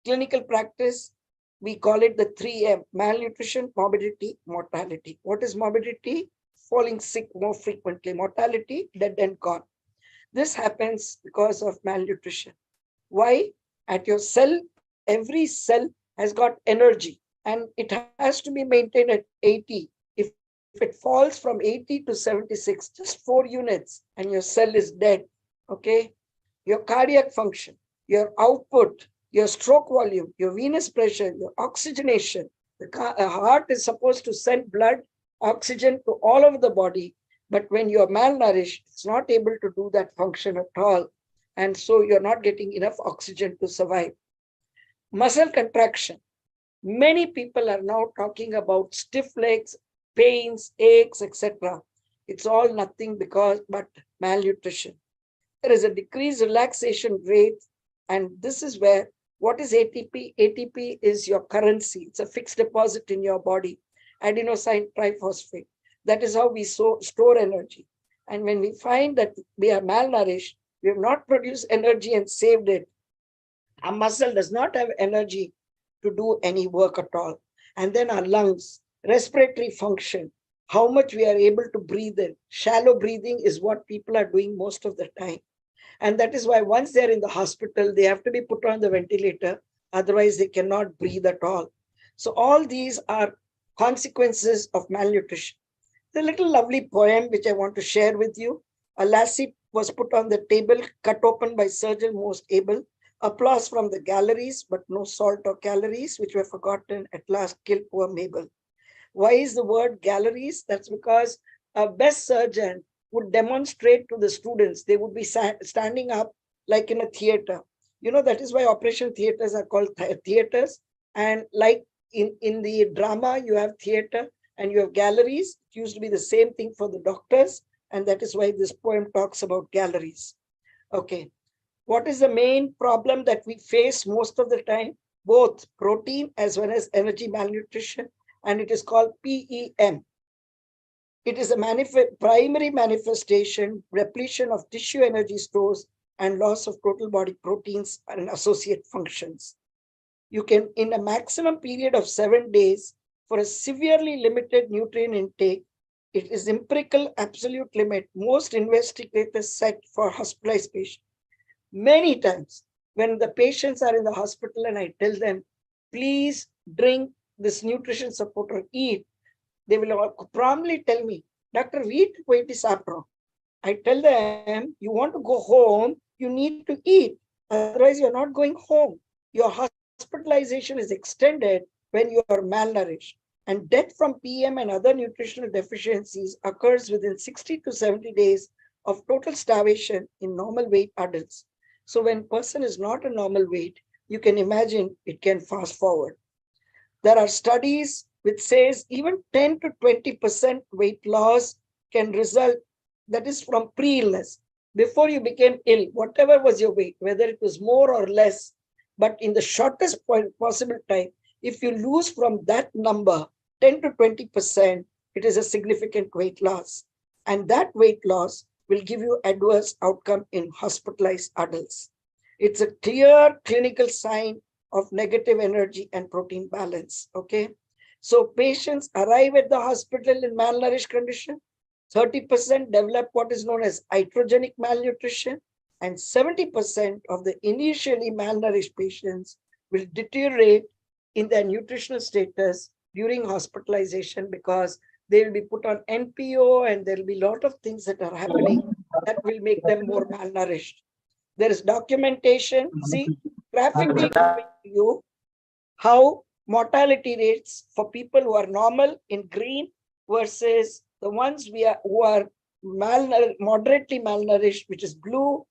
Clinical practice, we call it the 3M: malnutrition, morbidity, mortality. What is morbidity? Falling sick more frequently. Mortality, dead and gone. This happens because of malnutrition. Why? At your cell, every cell has got energy and it has to be maintained at 80. If it falls from 80 to 76, just 4 units and your cell is dead. Okay. Your cardiac function, your output, your stroke volume, your venous pressure, your oxygenation. The heart is supposed to send blood, oxygen to all over the body. But when you're malnourished, it's not able to do that function at all. And so you're not getting enough oxygen to survive. Muscle contraction. Many people are now talking about stiff legs, pains, aches, etc. It's all nothing but malnutrition. There is a decreased relaxation rate. And this is where, what is ATP? ATP is your currency. It's a fixed deposit in your body. Adenosine triphosphate. That is how we store energy. And when we find that we are malnourished, we have not produced energy and saved it. Our muscle does not have energy to do any work at all. And then our lungs, respiratory function, how much we are able to breathe in. Shallow breathing is what people are doing most of the time. And that is why once they're in the hospital, they have to be put on the ventilator. Otherwise, they cannot breathe at all. So all these are consequences of malnutrition. The little lovely poem which I want to share with you. A lassie was put on the table, cut open by surgeon most able. Applause from the galleries, but no salt or calories, which were forgotten at last killed poor Mabel. Why is the word galleries? That's because a best surgeon would demonstrate to the students. They would be standing up like in a theater. That is why operation theaters are called theaters. And like in the drama, you have theater and you have galleries. It used to be the same thing for the doctors. And that is why this poem talks about galleries. Okay. What is the main problem that we face most of the time? both protein as well as energy malnutrition, and it is called PEM. It is a primary manifestation, repletion of tissue energy stores, and loss of total body proteins and associate functions. You can, in a maximum period of 7 days, for a severely limited nutrient intake, it is empirical absolute limit most investigators set for hospitalized patients. Many times, when the patients are in the hospital and I tell them, please drink this nutrition support or eat, they will promptly tell me, Dr. Wheat, wait is apro. I tell them, you want to go home, you need to eat. Otherwise, you're not going home. Your hospitalization is extended when you are malnourished. And death from PM and other nutritional deficiencies occurs within 60 to 70 days of total starvation in normal weight adults. So when person is not a normal weight, you can imagine it can fast forward. There are studies which says even 10 to 20% weight loss can result, that is from pre-illness. Before you became ill, whatever was your weight, whether it was more or less, but in the shortest possible time, if you lose from that number, 10 to 20%, it is a significant weight loss. And that weight loss will give you adverse outcome in hospitalized adults. It's a clear clinical sign of negative energy and protein balance, okay? So patients arrive at the hospital in malnourished condition, 30% develop what is known as iatrogenic malnutrition, and 70% of the initially malnourished patients will deteriorate in their nutritional status during hospitalization because they will be put on NPO and there will be a lot of things that are happening that will make them more malnourished. There is documentation. See, graphically showing you how mortality rates for people who are normal in green versus the ones who are moderately malnourished, which is blue,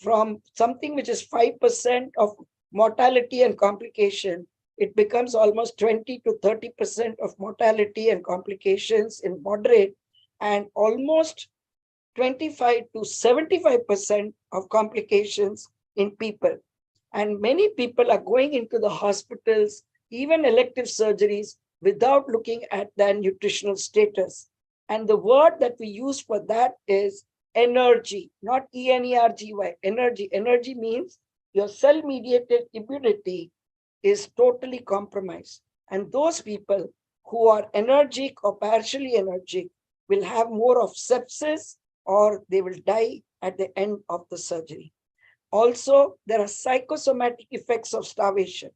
from something which is 5% of mortality and complication, it becomes almost 20 to 30% of mortality and complications in moderate, and almost 25 to 75% of complications in people. And many people are going into the hospitals, even elective surgeries, without looking at their nutritional status. And the word that we use for that is energy, not ENERGY, energy. Energy means your cell-mediated immunity is totally compromised. And those people who are energetic or partially energetic will have more of sepsis or they will die at the end of the surgery. Also, there are psychosomatic effects of starvation.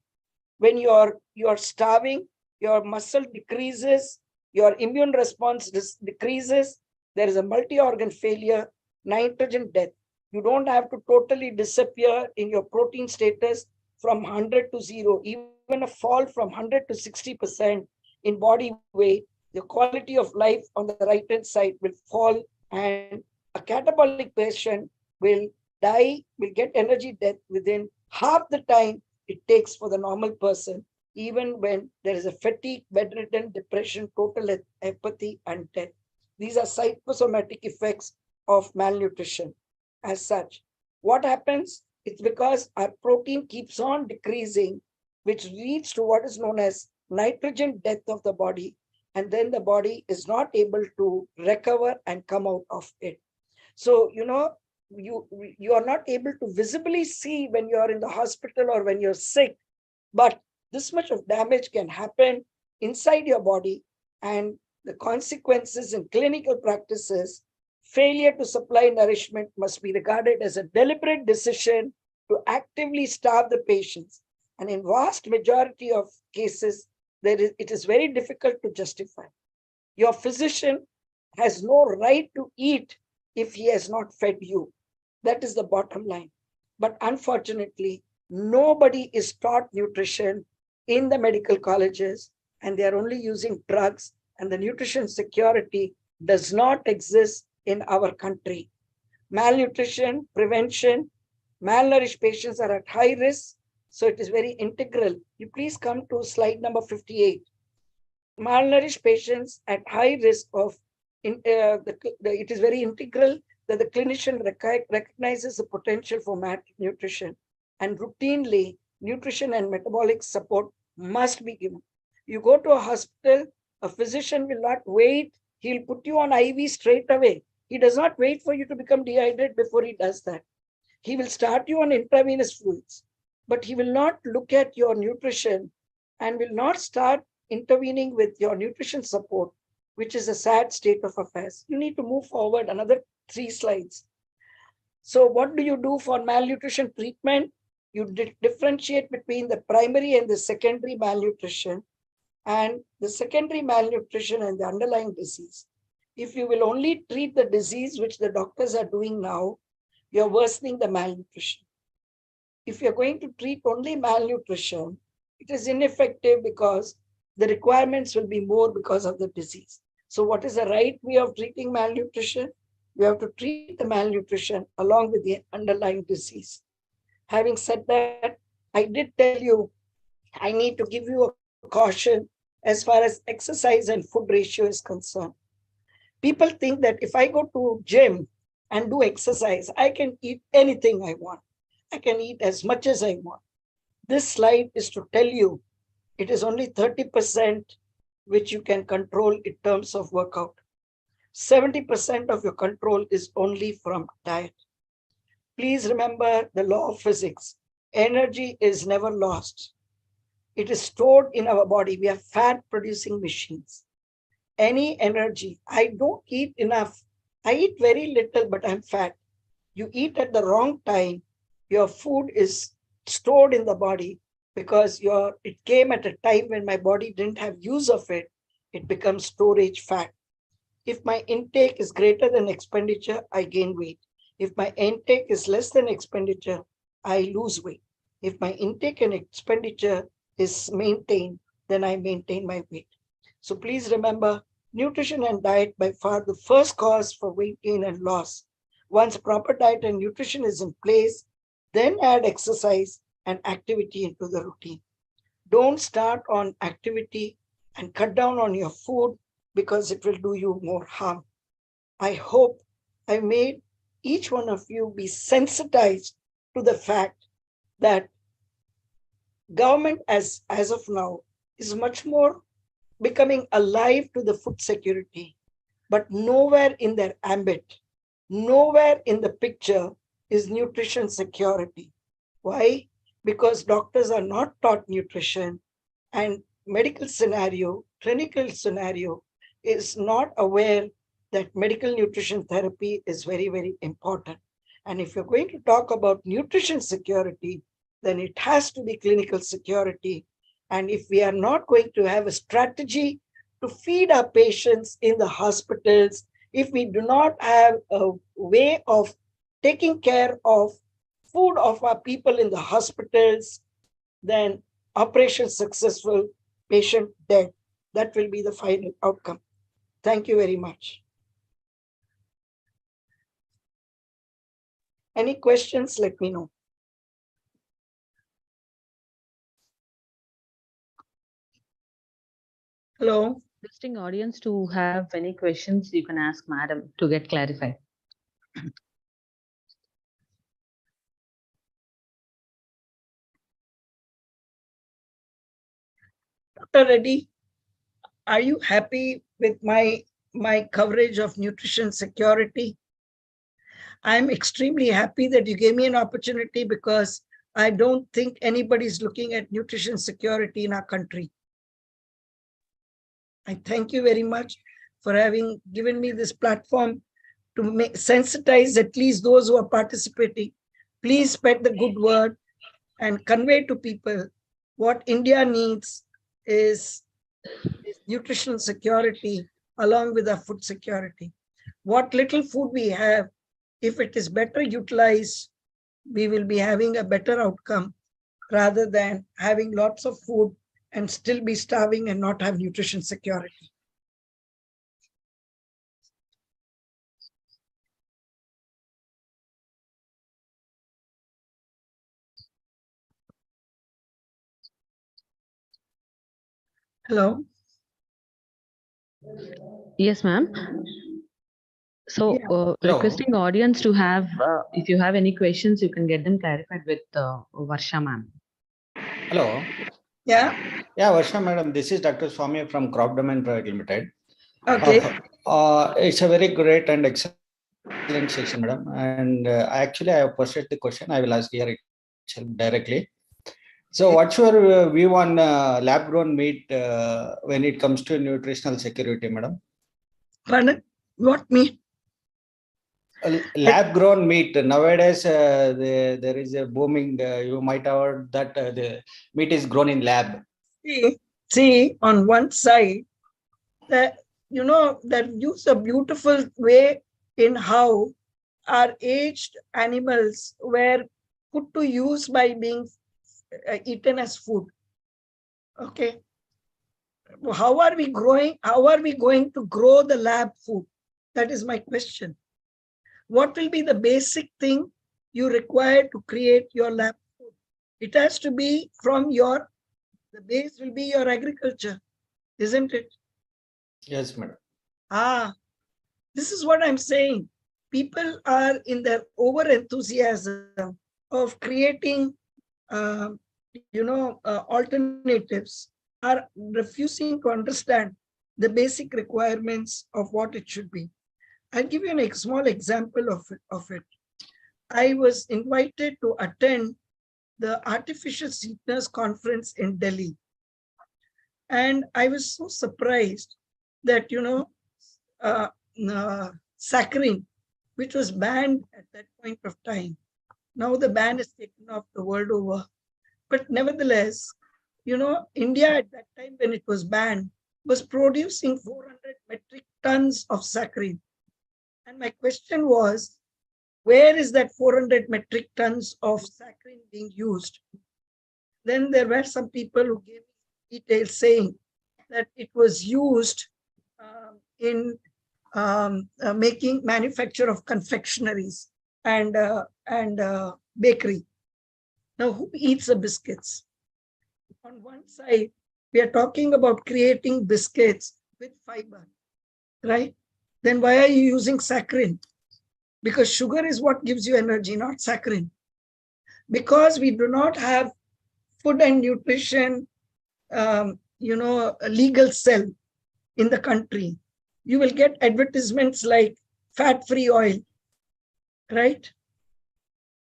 When you are starving, your muscle decreases, your immune response decreases, there is a multi-organ failure, nitrogen death. You don't have to totally disappear in your protein status from 100 to 0, even a fall from 100 to 60% in body weight, the quality of life on the right-hand side will fall, and a catabolic patient will die, will get energy death within half the time it takes for the normal person, even when there is a fatigue, bedridden, depression, total apathy, and death. These are psychosomatic effects of malnutrition. As such, what happens? It's because our protein keeps on decreasing, which leads to what is known as nitrogen death of the body. And then the body is not able to recover and come out of it. So, you are not able to visibly see when you are in the hospital or when you're sick, but this much of damage can happen inside your body, and the consequences in clinical practices, failure to supply nourishment must be regarded as a deliberate decision to actively starve the patients. And in vast majority of cases, it is very difficult to justify. Your physician has no right to eat if he has not fed you. That is the bottom line. But unfortunately, nobody is taught nutrition in the medical colleges, and they are only using drugs, and the nutrition security does not exist in our country. Malnutrition, prevention, malnourished patients are at high risk, so it is very integral. You please come to slide number 58. Malnourished patients at high risk of, it is very integral that the clinician recognizes the potential for malnutrition and routinely nutrition and metabolic support must be given. You go to a hospital, a physician will not wait. He'll put you on IV straight away. He does not wait for you to become dehydrated before he does that. He will start you on intravenous fluids, but he will not look at your nutrition and will not start intervening with your nutrition support, which is a sad state of affairs. You need to move forward another 3 slides. So what do you do for malnutrition treatment? You differentiate between the primary and the secondary malnutrition, and the secondary malnutrition and the underlying disease. If you will only treat the disease, which the doctors are doing now, you're worsening the malnutrition. If you're going to treat only malnutrition, it is ineffective because the requirements will be more because of the disease. So what is the right way of treating malnutrition? You have to treat the malnutrition along with the underlying disease. Having said that, I did tell you, I need to give you a caution as far as exercise and food ratio is concerned. People think that if I go to gym and do exercise, I can eat anything I want. I can eat as much as I want. This slide is to tell you it is only 30% which you can control in terms of workout. 70% of your control is only from diet. Please remember the law of physics. Energy is never lost. It is stored in our body. We are fat producing machines. Any energy, I don't eat enough. I eat very little, but I'm fat. You eat at the wrong time. Your food is stored in the body because it came at a time when my body didn't have use of it. It becomes storage fat. If my intake is greater than expenditure, I gain weight. If my intake is less than expenditure, I lose weight. If my intake and expenditure is maintained, then I maintain my weight. So please remember, nutrition and diet by far the first cause for weight gain and loss. Once proper diet and nutrition is in place, then add exercise and activity into the routine. Don't start on activity and cut down on your food because it will do you more harm. I hope I made each one of you be sensitized to the fact that government as of now is much more becoming alive to the food security, but nowhere in their ambit, nowhere in the picture is nutrition security. Why? Because doctors are not taught nutrition, and medical scenario, clinical scenario is not aware that medical nutrition therapy is very, very important. And if you're going to talk about nutrition security, then it has to be clinical security. And if we are not going to have a strategy to feed our patients in the hospitals, if we do not have a way of taking care of food of our people in the hospitals, then operation successful, patient dead. That will be the final outcome. Thank you very much. Any questions, let me know. Hello. Requesting audience to have any questions, you can ask Madam to get clarified. Dr. Reddy, are you happy with my coverage of nutrition security? I'm extremely happy that you gave me an opportunity because I don't think anybody's looking at nutrition security in our country. I thank you very much for having given me this platform to sensitize at least those who are participating. Please spread the good word and convey to people what India needs is nutritional security along with our food security. What little food we have, if it is better utilized, we will be having a better outcome rather than having lots of food and still be starving and not have nutrition security. Hello. Yes, ma'am. So requesting audience to have, if you have any questions, you can get them clarified with Varsha ma'am. Hello. Yeah, Yeah, Varsha madam, this is Dr. Swami from Crop Domain Private Limited. okay. It's a very great and excellent session, madam. And actually, I have posted the question. I will ask here itself directly. So, what's your view on lab-grown meat when it comes to nutritional security, madam? Pardon? What meat? Lab-grown meat. Nowadays, there is a booming. You might have heard that the meat is grown in lab. See, on one side, that that use a beautiful way in how our aged animals were put to use by being eaten as food. Okay. How are we growing? How are we going to grow the lab food? That is my question. What will be the basic thing you require to create your lab food? It has to be from the base will be your agriculture, isn't it? Yes, madam. This is what I'm saying. People are in their over enthusiasm of creating, alternatives, are refusing to understand the basic requirements of what it should be. I'll give you a small example of it. I was invited to attend the Artificial Sweeteners Conference in Delhi. And I was so surprised that, saccharin, which was banned at that point of time. Now the ban is taken off the world over. But nevertheless, India at that time when it was banned was producing 400 metric tons of saccharin. And my question was, where is that 400 metric tons of saccharin being used? Then there were some people who gave me details saying that it was used in making manufacture of confectionaries and bakery. Now, who eats the biscuits? On one side, we are talking about creating biscuits with fiber, right? Then why are you using saccharin? Because sugar is what gives you energy, not saccharin. Because we do not have food and nutrition, a legal cell in the country, you will get advertisements like fat-free oil, right?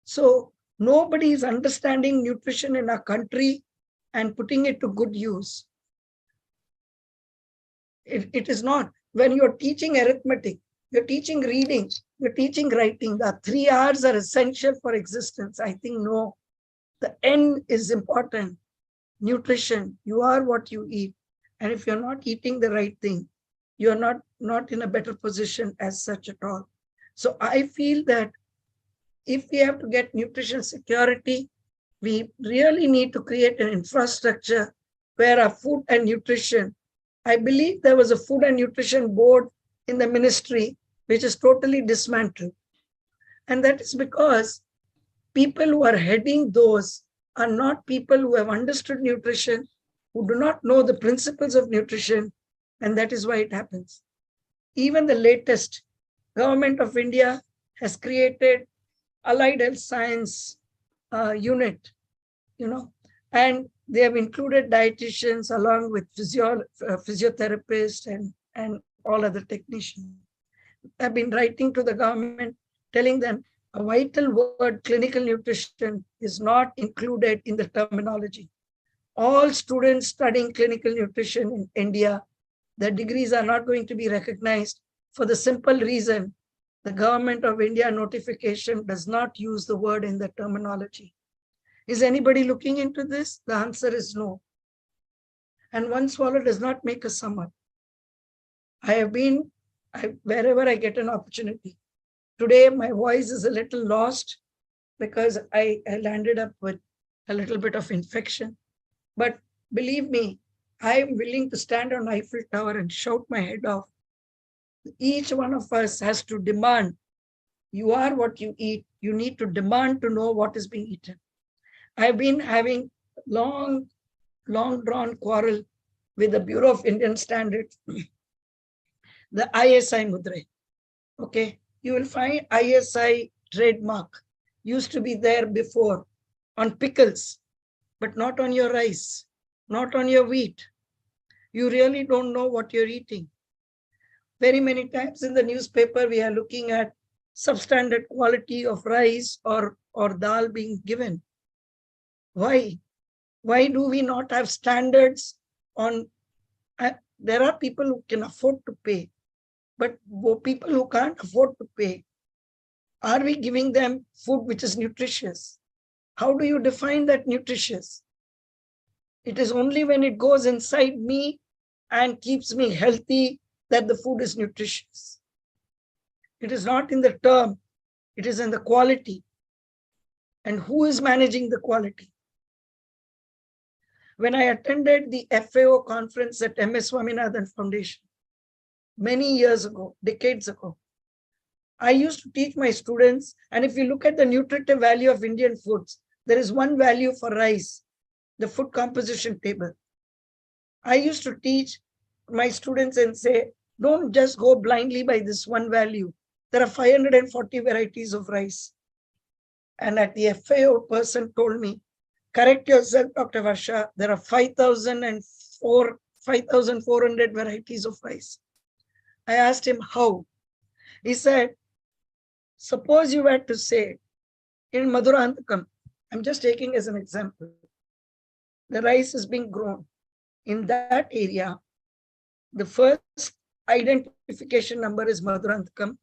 So nobody is understanding nutrition in our country and putting it to good use. It is not. When you're teaching arithmetic, you're teaching reading, you're teaching writing, the 3 R's are essential for existence. I think no. The N is important. Nutrition. You are what you eat. And if you're not eating the right thing, you're not in a better position as such at all. So I feel that if we have to get nutrition security, we really need to create an infrastructure where our food and nutrition, I believe there was a food and nutrition board in the ministry, which is totally dismantled. And that is because people who are heading those are not people who have understood nutrition, who do not know the principles of nutrition, and that is why it happens. Even the latest government of India has created allied health science unit, and they have included dietitians along with physiotherapists and all other technicians. I've been writing to the government, telling them a vital word, clinical nutrition, is not included in the terminology. All students studying clinical nutrition in India, their degrees are not going to be recognized for the simple reason the government of India notification does not use the word in the terminology. Is anybody looking into this? The answer is no. And one swallow does not make a summer. Wherever I get an opportunity. Today, my voice is a little lost because I landed up with a little bit of infection. But believe me, I am willing to stand on Eiffel Tower and shout my head off. Each one of us has to demand. You are what you eat. You need to demand to know what is being eaten. I've been having long drawn quarrel with the Bureau of Indian Standards, the ISI Mudra. Okay, you will find ISI trademark used to be there before on pickles. but not on your rice, not on your wheat. You really don't know what you're eating. Very many times in the newspaper, we are looking at substandard quality of rice or dal being given. Why? Why do we not have standards on? There are people who can afford to pay, but people who can't afford to pay, are we giving them food which is nutritious? How do you define that nutritious? It is only when it goes inside me and keeps me healthy that the food is nutritious. It is not in the term, it is in the quality. And who is managing the quality? When I attended the FAO conference at MS Swaminathan Foundation, many years ago, decades ago, I used to teach my students, and if you look at the nutritive value of Indian foods, there is one value for rice, the food composition table. I used to teach my students and say, don't just go blindly by this one value. There are 540 varieties of rice. And at the FAO person told me, correct yourself, Dr. Varsha, there are 5,400 varieties of rice. I asked him how. He said, suppose you were to say in Madurantakam, I'm just taking as an example, the rice is being grown. In that area, the first identification number is Madurantakam.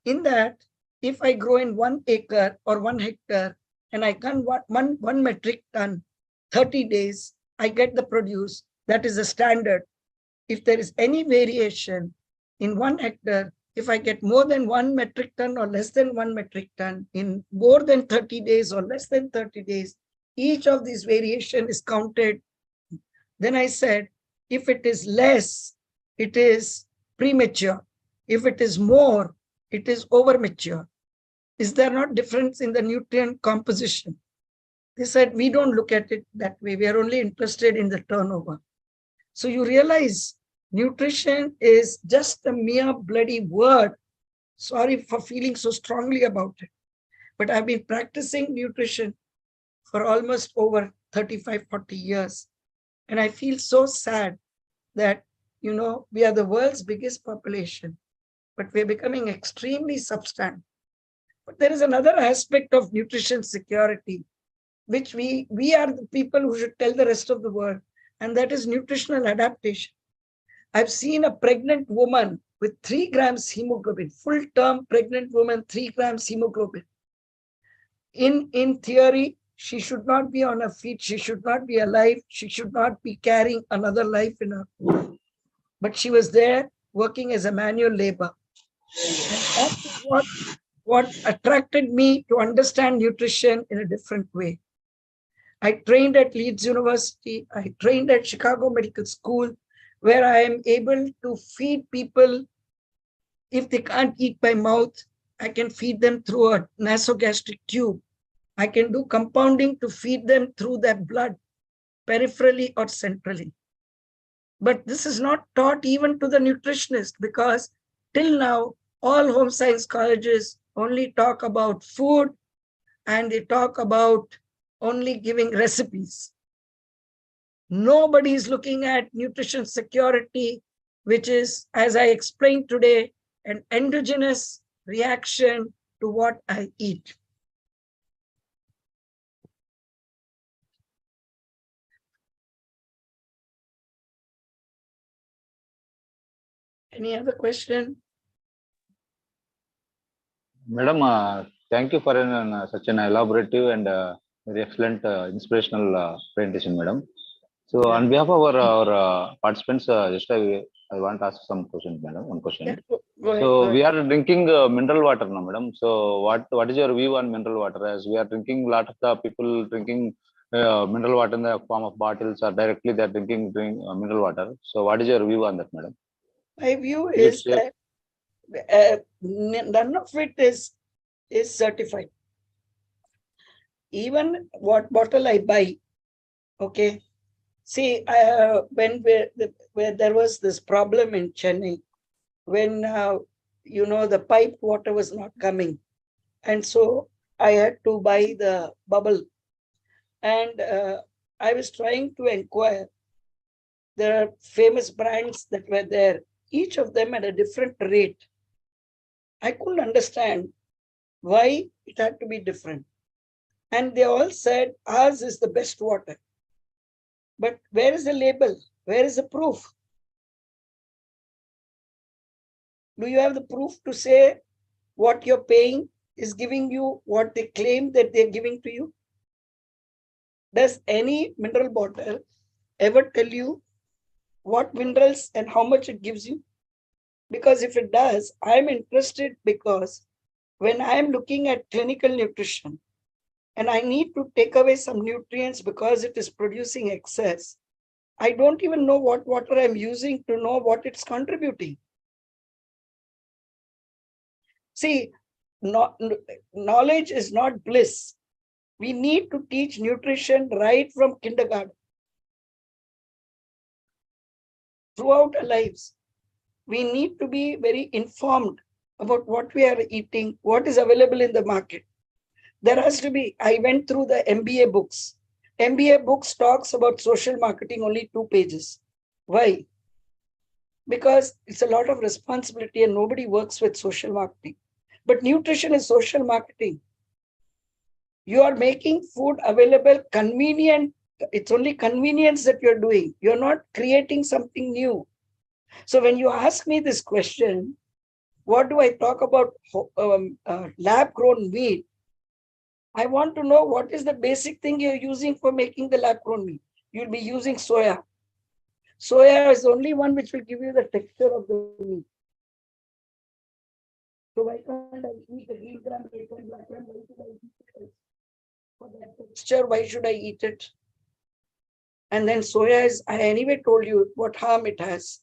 In that, if I grow in 1 acre or 1 hectare and I can one metric ton, 30 days, I get the produce. That is the standard. If there is any variation in 1 hectare, if I get more than 1 metric ton or less than 1 metric ton in more than 30 days or less than 30 days, each of these variation is counted. Then I said, if it is less, it is premature. If it is more, it is over mature. Is there not difference in the nutrient composition? They said, we don't look at it that way. We are only interested in the turnover. So you realize nutrition is just a mere bloody word. Sorry for feeling so strongly about it. But I've been practicing nutrition for almost over 35, 40 years. And I feel so sad that, we are the world's biggest population, but we're becoming extremely substandard. But there is another aspect of nutrition security, which we are the people who should tell the rest of the world, and that is nutritional adaptation. I've seen a pregnant woman with 3 grams hemoglobin, full-term pregnant woman, 3 grams hemoglobin. In theory, she should not be on her feet. She should not be alive. She should not be carrying another life in her. But she was there working as a manual labor. And that's what attracted me to understand nutrition in a different way. I trained at Leeds University. I trained at Chicago Medical School, where I am able to feed people. If they can't eat by mouth, I can feed them through a nasogastric tube. I can do compounding to feed them through their blood, peripherally or centrally. But this is not taught even to the nutritionist, because till now, all home science colleges only talk about food and they talk about only giving recipes. Nobody is looking at nutrition security, which is, as I explained today, an endogenous reaction to what I eat. Any other question? Madam, thank you for such an elaborative and very excellent inspirational presentation, madam. So on behalf of our participants, I want to ask some questions, madam. One question. Yeah, go ahead, So we are drinking mineral water now, madam. So what is your view on mineral water? As we are drinking, a lot of the people drinking mineral water in the form of bottles, or directly they are drinking mineral water. So what is your view on that, madam? My view Is is it that none of it is certified. Even what bottle I buy, okay. See, when there was this problem in Chennai, when the piped water was not coming, and so I had to buy the bubble, and I was trying to inquire. There are famous brands that were there, each of them at a different rate. I couldn't understand why it had to be different. And they all said ours is the best water. But where is the label? Where is the proof? Do you have the proof to say what you're paying is giving you what they claim that they're giving to you? Does any mineral bottle ever tell you what minerals and how much it gives you? Because if it does, I'm interested, because when I'm looking at clinical nutrition and I need to take away some nutrients because it is producing excess, I don't even know what water I'm using to know what it's contributing. See, knowledge is not bliss. We need to teach nutrition right from kindergarten throughout our lives. We need to be very informed about what we are eating, what is available in the market. There has to be, I went through the MBA books. MBA books talks about social marketing only 2 pages. Why? Because it's a lot of responsibility and nobody works with social marketing. But nutrition is social marketing. You are making food available, convenient. It's only convenience that you're doing. You're not creating something new. So when you ask me this question, what do I talk about lab-grown meat? I want to know what is the basic thing you're using for making the lab-grown meat. You'll be using soya. Soya is the only one which will give you the texture of the meat. So why can't I eat the green gram, bacon, black gram? Why should I eat it? For that texture, why should I eat it? And then soya is, I anyway told you what harm it has.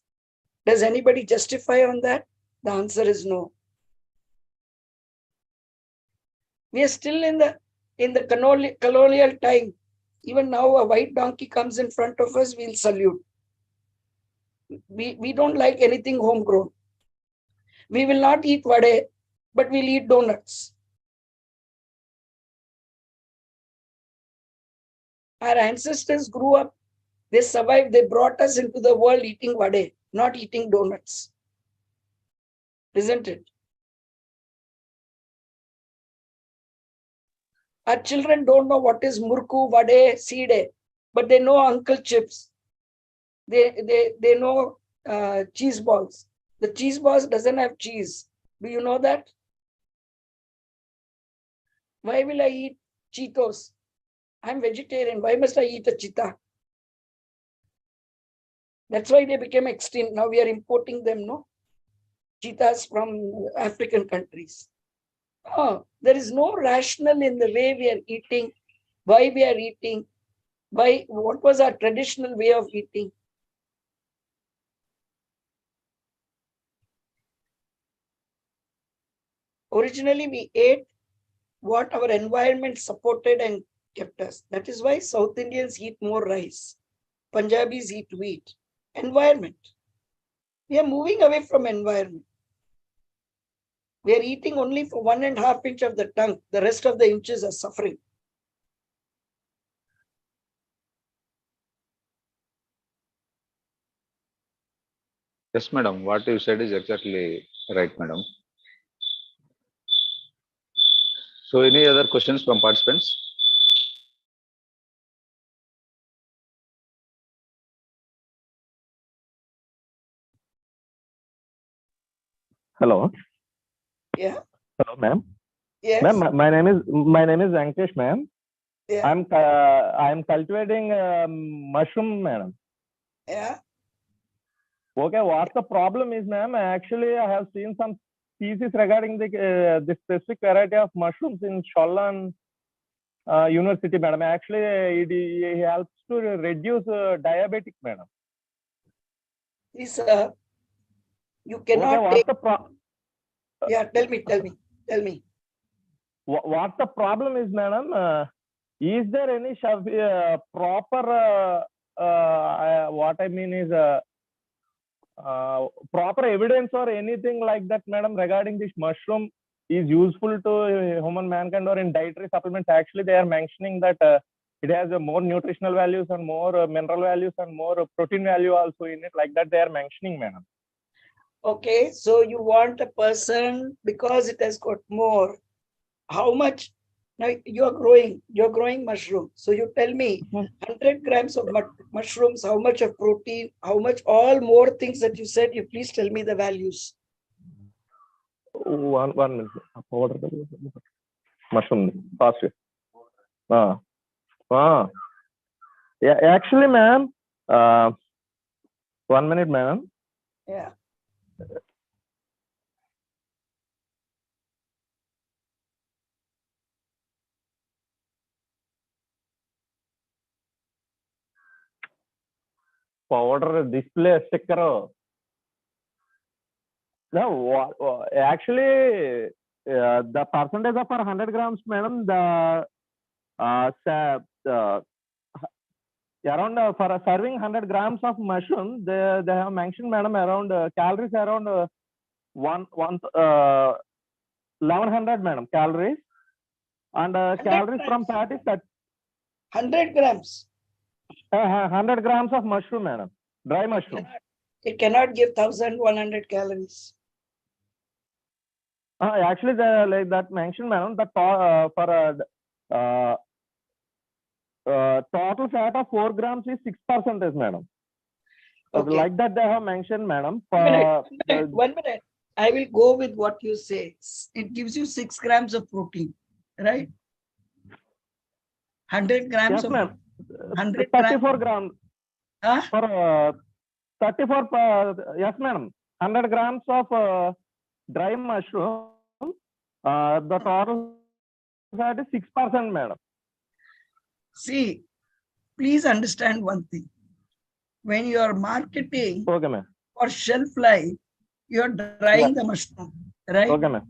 Does anybody justify on that? The answer is no. We are still in the colonial time. Even now, a white donkey comes in front of us, we'll salute. We don't like anything homegrown. We will not eat vade, but we'll eat donuts. Our ancestors grew up, they survived, they brought us into the world eating vade, not eating donuts. Isn't it? Our children don't know what is murku, vade, seede, but they know Uncle Chips. They know cheese balls. The cheese balls doesn't have cheese. Do you know that? Why will I eat Cheetos? I'm vegetarian. Why must I eat a cheetah? That's why they became extinct. Now we are importing them, no? Cheetahs from African countries. Oh, there is no rational in the way we are eating, why we are eating, what was our traditional way of eating. Originally, we ate what our environment supported and kept us. That is why South Indians eat more rice. Punjabis eat wheat. Environment. We are moving away from environment. We are eating only for 1.5 inch of the tongue. The rest of the inches are suffering. Yes, madam. What you said is exactly right, madam. So, any other questions from participants? Hello. Yeah. Hello, ma'am. Yes. Ma'am, my name is Ankesh, ma'am. Yeah. I'm cultivating mushroom, madam. Yeah. Okay, what the problem is, ma'am? Actually, I have seen some thesis regarding the specific variety of mushrooms in Shollan University, madam. Actually, it helps to reduce diabetic, madam. This, you cannot okay, take. Yeah, tell me. What the problem is, madam? Is there any proper? What I mean is proper evidence or anything like that, madam, regarding this mushroom is useful to human mankind or in dietary supplements. Actually, they are mentioning that it has a more nutritional values and more mineral values and more protein value also in it. Like that, they are mentioning, madam. Okay, so you want a person because it has got more. How much? Now you're growing mushroom. So you tell me 100 grams of mushrooms, how much of protein, how much, all more things that you said. You please tell me the values. One minute. Mushroom, fast. Yeah, actually, ma'am, 1 minute, ma'am. Yeah. Powder display sticker. No, actually, the percentage of 100 grams, madam, the around for serving 100 grams of mushroom, they have mentioned, madam, around calories around 1100, madam, calories, and calories from fat is 100 grams. 100 grams of mushroom, madam, dry mushroom. It cannot give 1100 calories. Actually, like that mentioned, madam, that for total fat of 4 grams is 6%, madam. Okay. Like that, they have mentioned, madam. One minute. I will go with what you say. It gives you 6 grams of protein, right? 100 grams Yes, of ma'am. 100 34 grams. Huh? For 34, yes, madam. 100 grams of dry mushroom, the total fat is 6%, madam. See, please understand one thing. When you are marketing Okay, for shelf life, you are drying the mushroom, right? Okay, ma'am.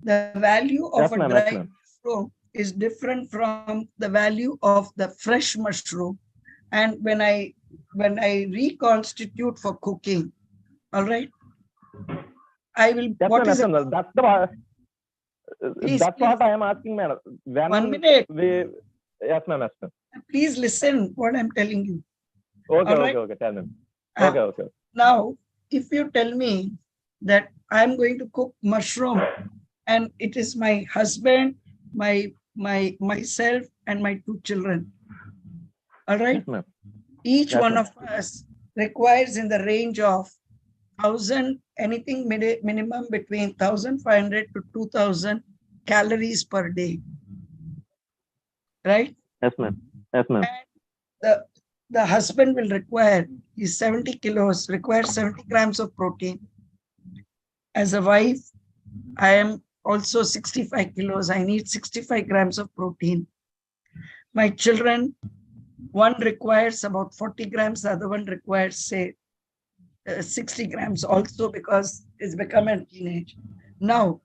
The value of Yes, a ma'am. dry Yes, ma'am. mushroom is different from the value of the fresh mushroom. And when I reconstitute for cooking, all right, I will. Yes, What ma'am. is Yes, it? ma'am. That's what I am asking, madam. When 1 minute. Yes, ma'am. Yes, ma'am. Please listen what I'm telling you. Okay, All right? okay. Tell me. Okay. Now, if you tell me that I'm going to cook mushroom and it is my husband, myself, and my 2 children. All right. Yes, ma'am. Each Yes, one ma'am. of us requires in the range of 1,000, anything minimum between 1,500 to 2,000 calories per day. Right? Yes, ma'am. Yes, ma'am. And the husband will require, he's 70 kilos, requires 70 grams of protein. As a wife, I am also 65 kilos. I need 65 grams of protein. My children, one requires about 40 grams, the other one requires, say, 60 grams also because it's become a teenage. Now,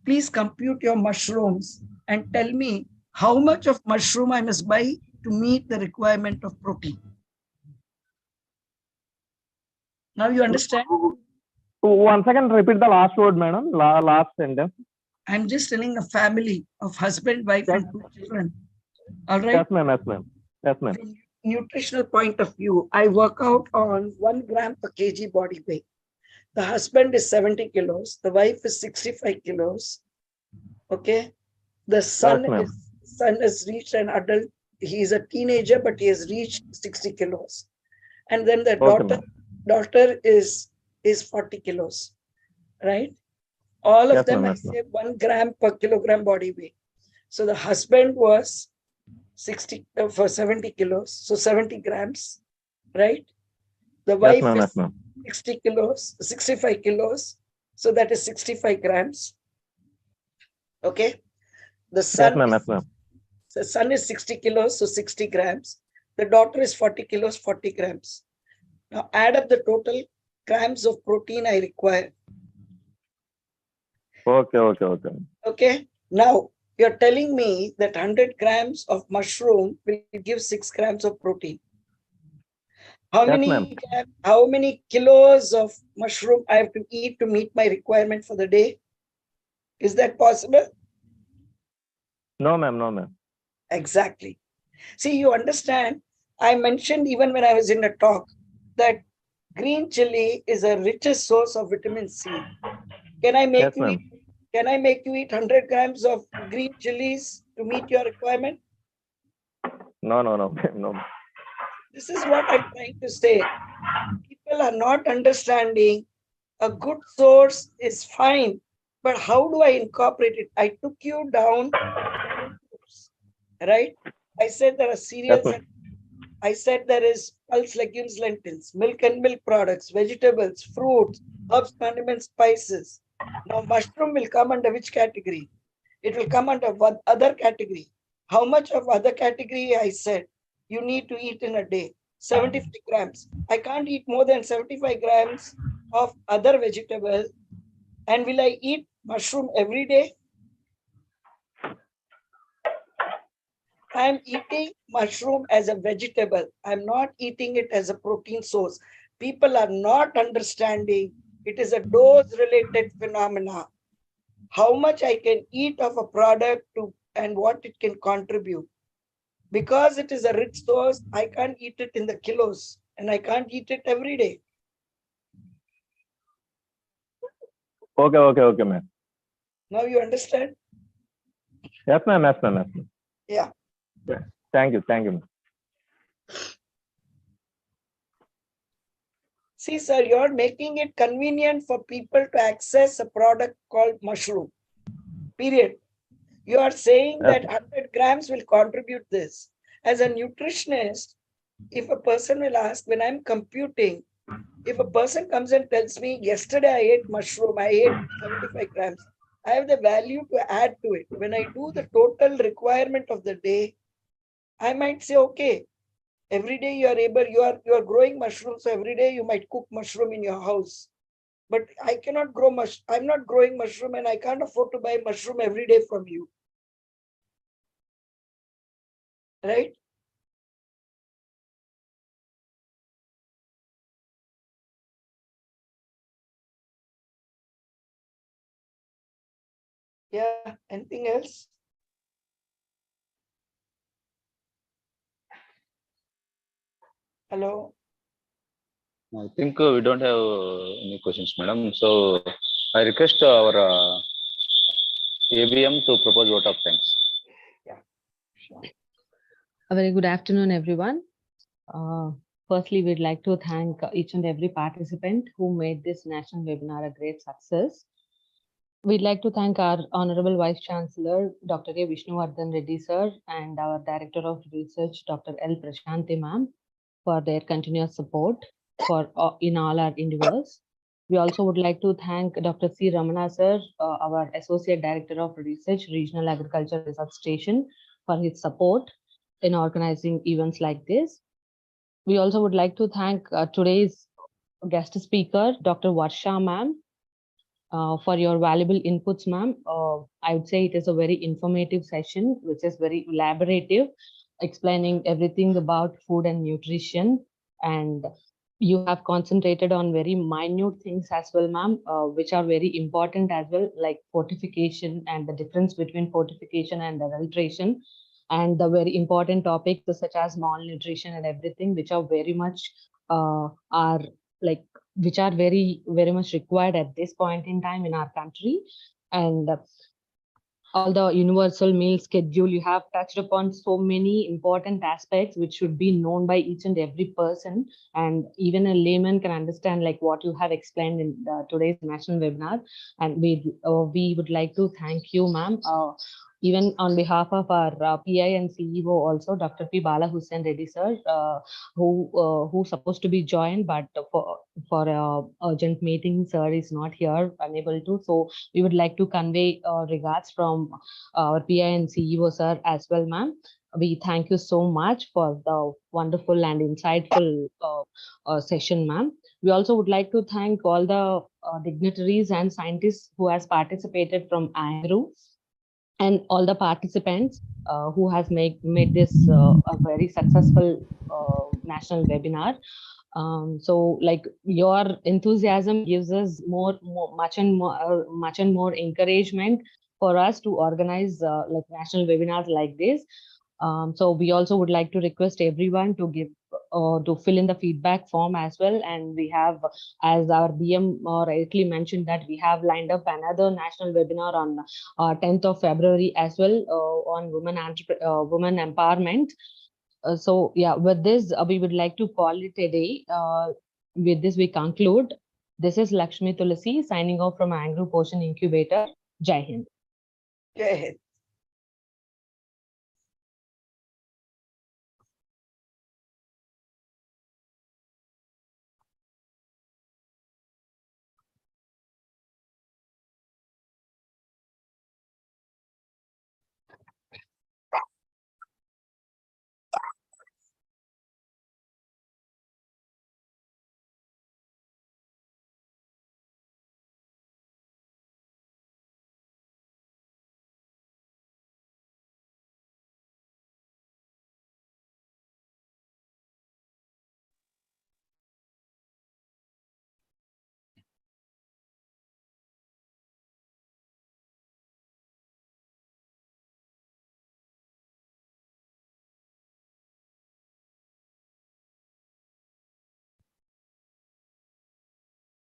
please compute your mushrooms and tell me how much of mushroom I must buy to meet the requirement of protein. Now you understand? 1 second, repeat the last word, madam. Last sentence. I'm just telling a family of husband, wife, and 2 children. All right? Yes, ma'am. Yes, ma'am. Yes, ma'am. From nutritional point of view, I work out on 1 gram per kg body weight. The husband is 70 kilos. The wife is 65 kilos. Okay. The son has reached an adult. He is a teenager, but he has reached 60 kilos. And then the daughter is 40 kilos, right? All of them, I say 1 gram per kilogram body weight. So the husband was 70 kilos, so 70 grams, right? The wife is 60 kilos, 65 kilos, so that is 65 grams. Okay. The son, the son is 60 kilos, so 60 grams. The daughter is 40 kilos, 40 grams. Now add up the total grams of protein I require. Okay. Now you're telling me that 100 grams of mushroom will give 6 grams of protein. How many kilos of mushroom I have to eat to meet my requirement for the day? Is that possible? No, ma'am. No, ma'am. Exactly. See, you understand, I mentioned even when I was in a talk that green chili is a richest source of vitamin C. Can I make Yes, you ma'am. eat, can I make you eat 100 grams of green chilies to meet your requirement? No, no, no, no. This is what I'm trying to say. People are not understanding a good source is fine, but how do I incorporate it? I took you down 7 groups, right? I said there are Yes, cereals, ma'am. and I said there is pulse, legumes, lentils, milk and milk products, vegetables, fruits, herbs, condiments, spices. Now, mushroom will come under which category? It will come under what other category? How much of other category I said you need to eat in a day? 75 grams. I can't eat more than 75 grams of other vegetable. And will I eat mushroom every day? I'm eating mushroom as a vegetable. I'm not eating it as a protein source. People are not understanding it is a dose related phenomena. How much I can eat of a product to and what it can contribute. Because it is a rich source, I can't eat it in the kilos and I can't eat it every day. Okay, ma'am. Now you understand? Yes, ma'am. Yes, ma'am. Yes, ma'am. Yeah. Yeah. Thank you, ma'am. See, sir, you're making it convenient for people to access a product called mushroom. Period. You are saying that 100 grams will contribute this. As a nutritionist, if a person will ask, when I'm computing, if a person comes and tells me, yesterday I ate mushroom, I ate 75 grams, I have the value to add to it. When I do the total requirement of the day, I might say, okay, every day you are growing mushrooms, so every day you might cook mushroom in your house. But I cannot grow I'm not growing mushroom and I can't afford to buy mushroom every day from you. Right? Yeah. Anything else? Hello? I think we don't have any questions, madam. So I request our ABM to propose vote of thanks. Yeah. Sure. A very good afternoon, everyone. Firstly, we'd like to thank each and every participant who made this national webinar a great success. We'd like to thank our Honorable Vice Chancellor, Dr. A. Vishnuvardhan Reddy sir, and our Director of Research, Dr. L. Prashanti ma'am, for their continuous support in all our endeavors. We also would like to thank Dr. C. Ramana sir, our Associate Director of Research, Regional Agriculture Research Station, for his support in organizing events like this. We also would like to thank today's guest speaker, Dr. Varsha ma'am, for your valuable inputs, ma'am. I would say it is a very informative session, which is very elaborative, explaining everything about food and nutrition. And you have concentrated on very minute things as well, ma'am, which are very important as well, like fortification and the difference between fortification and adulteration, and the very important topics such as malnutrition and everything, which are very much are like which are very much required at this point in time in our country. And all the universal meal schedule, you have touched upon so many important aspects which should be known by each and every person, and even a layman can understand like what you have explained in today's national webinar. And we would like to thank you, ma'am, even on behalf of our PI and CEO also, Dr. P. Bala Hussain Reddy sir, who supposed to be joined, but for urgent meeting, sir is not here, unable to. So we would like to convey regards from our PI and CEO sir as well, ma'am. We thank you so much for the wonderful and insightful session, ma'am. We also would like to thank all the dignitaries and scientists who has participated from ANGRAU, and all the participants who has made this a very successful national webinar. So like your enthusiasm gives us much and more encouragement for us to organize like national webinars like this. So we also would like to request everyone to give to fill in the feedback form as well. And we have, as our BM rightly mentioned, that we have lined up another national webinar on 10th of February as well on women empowerment. So yeah, with this, we would like to call it a day. With this, we conclude. This is Lakshmi Tulasi signing off from ANGRAU Poshan Incubator. Jai Hind. Jai Hind.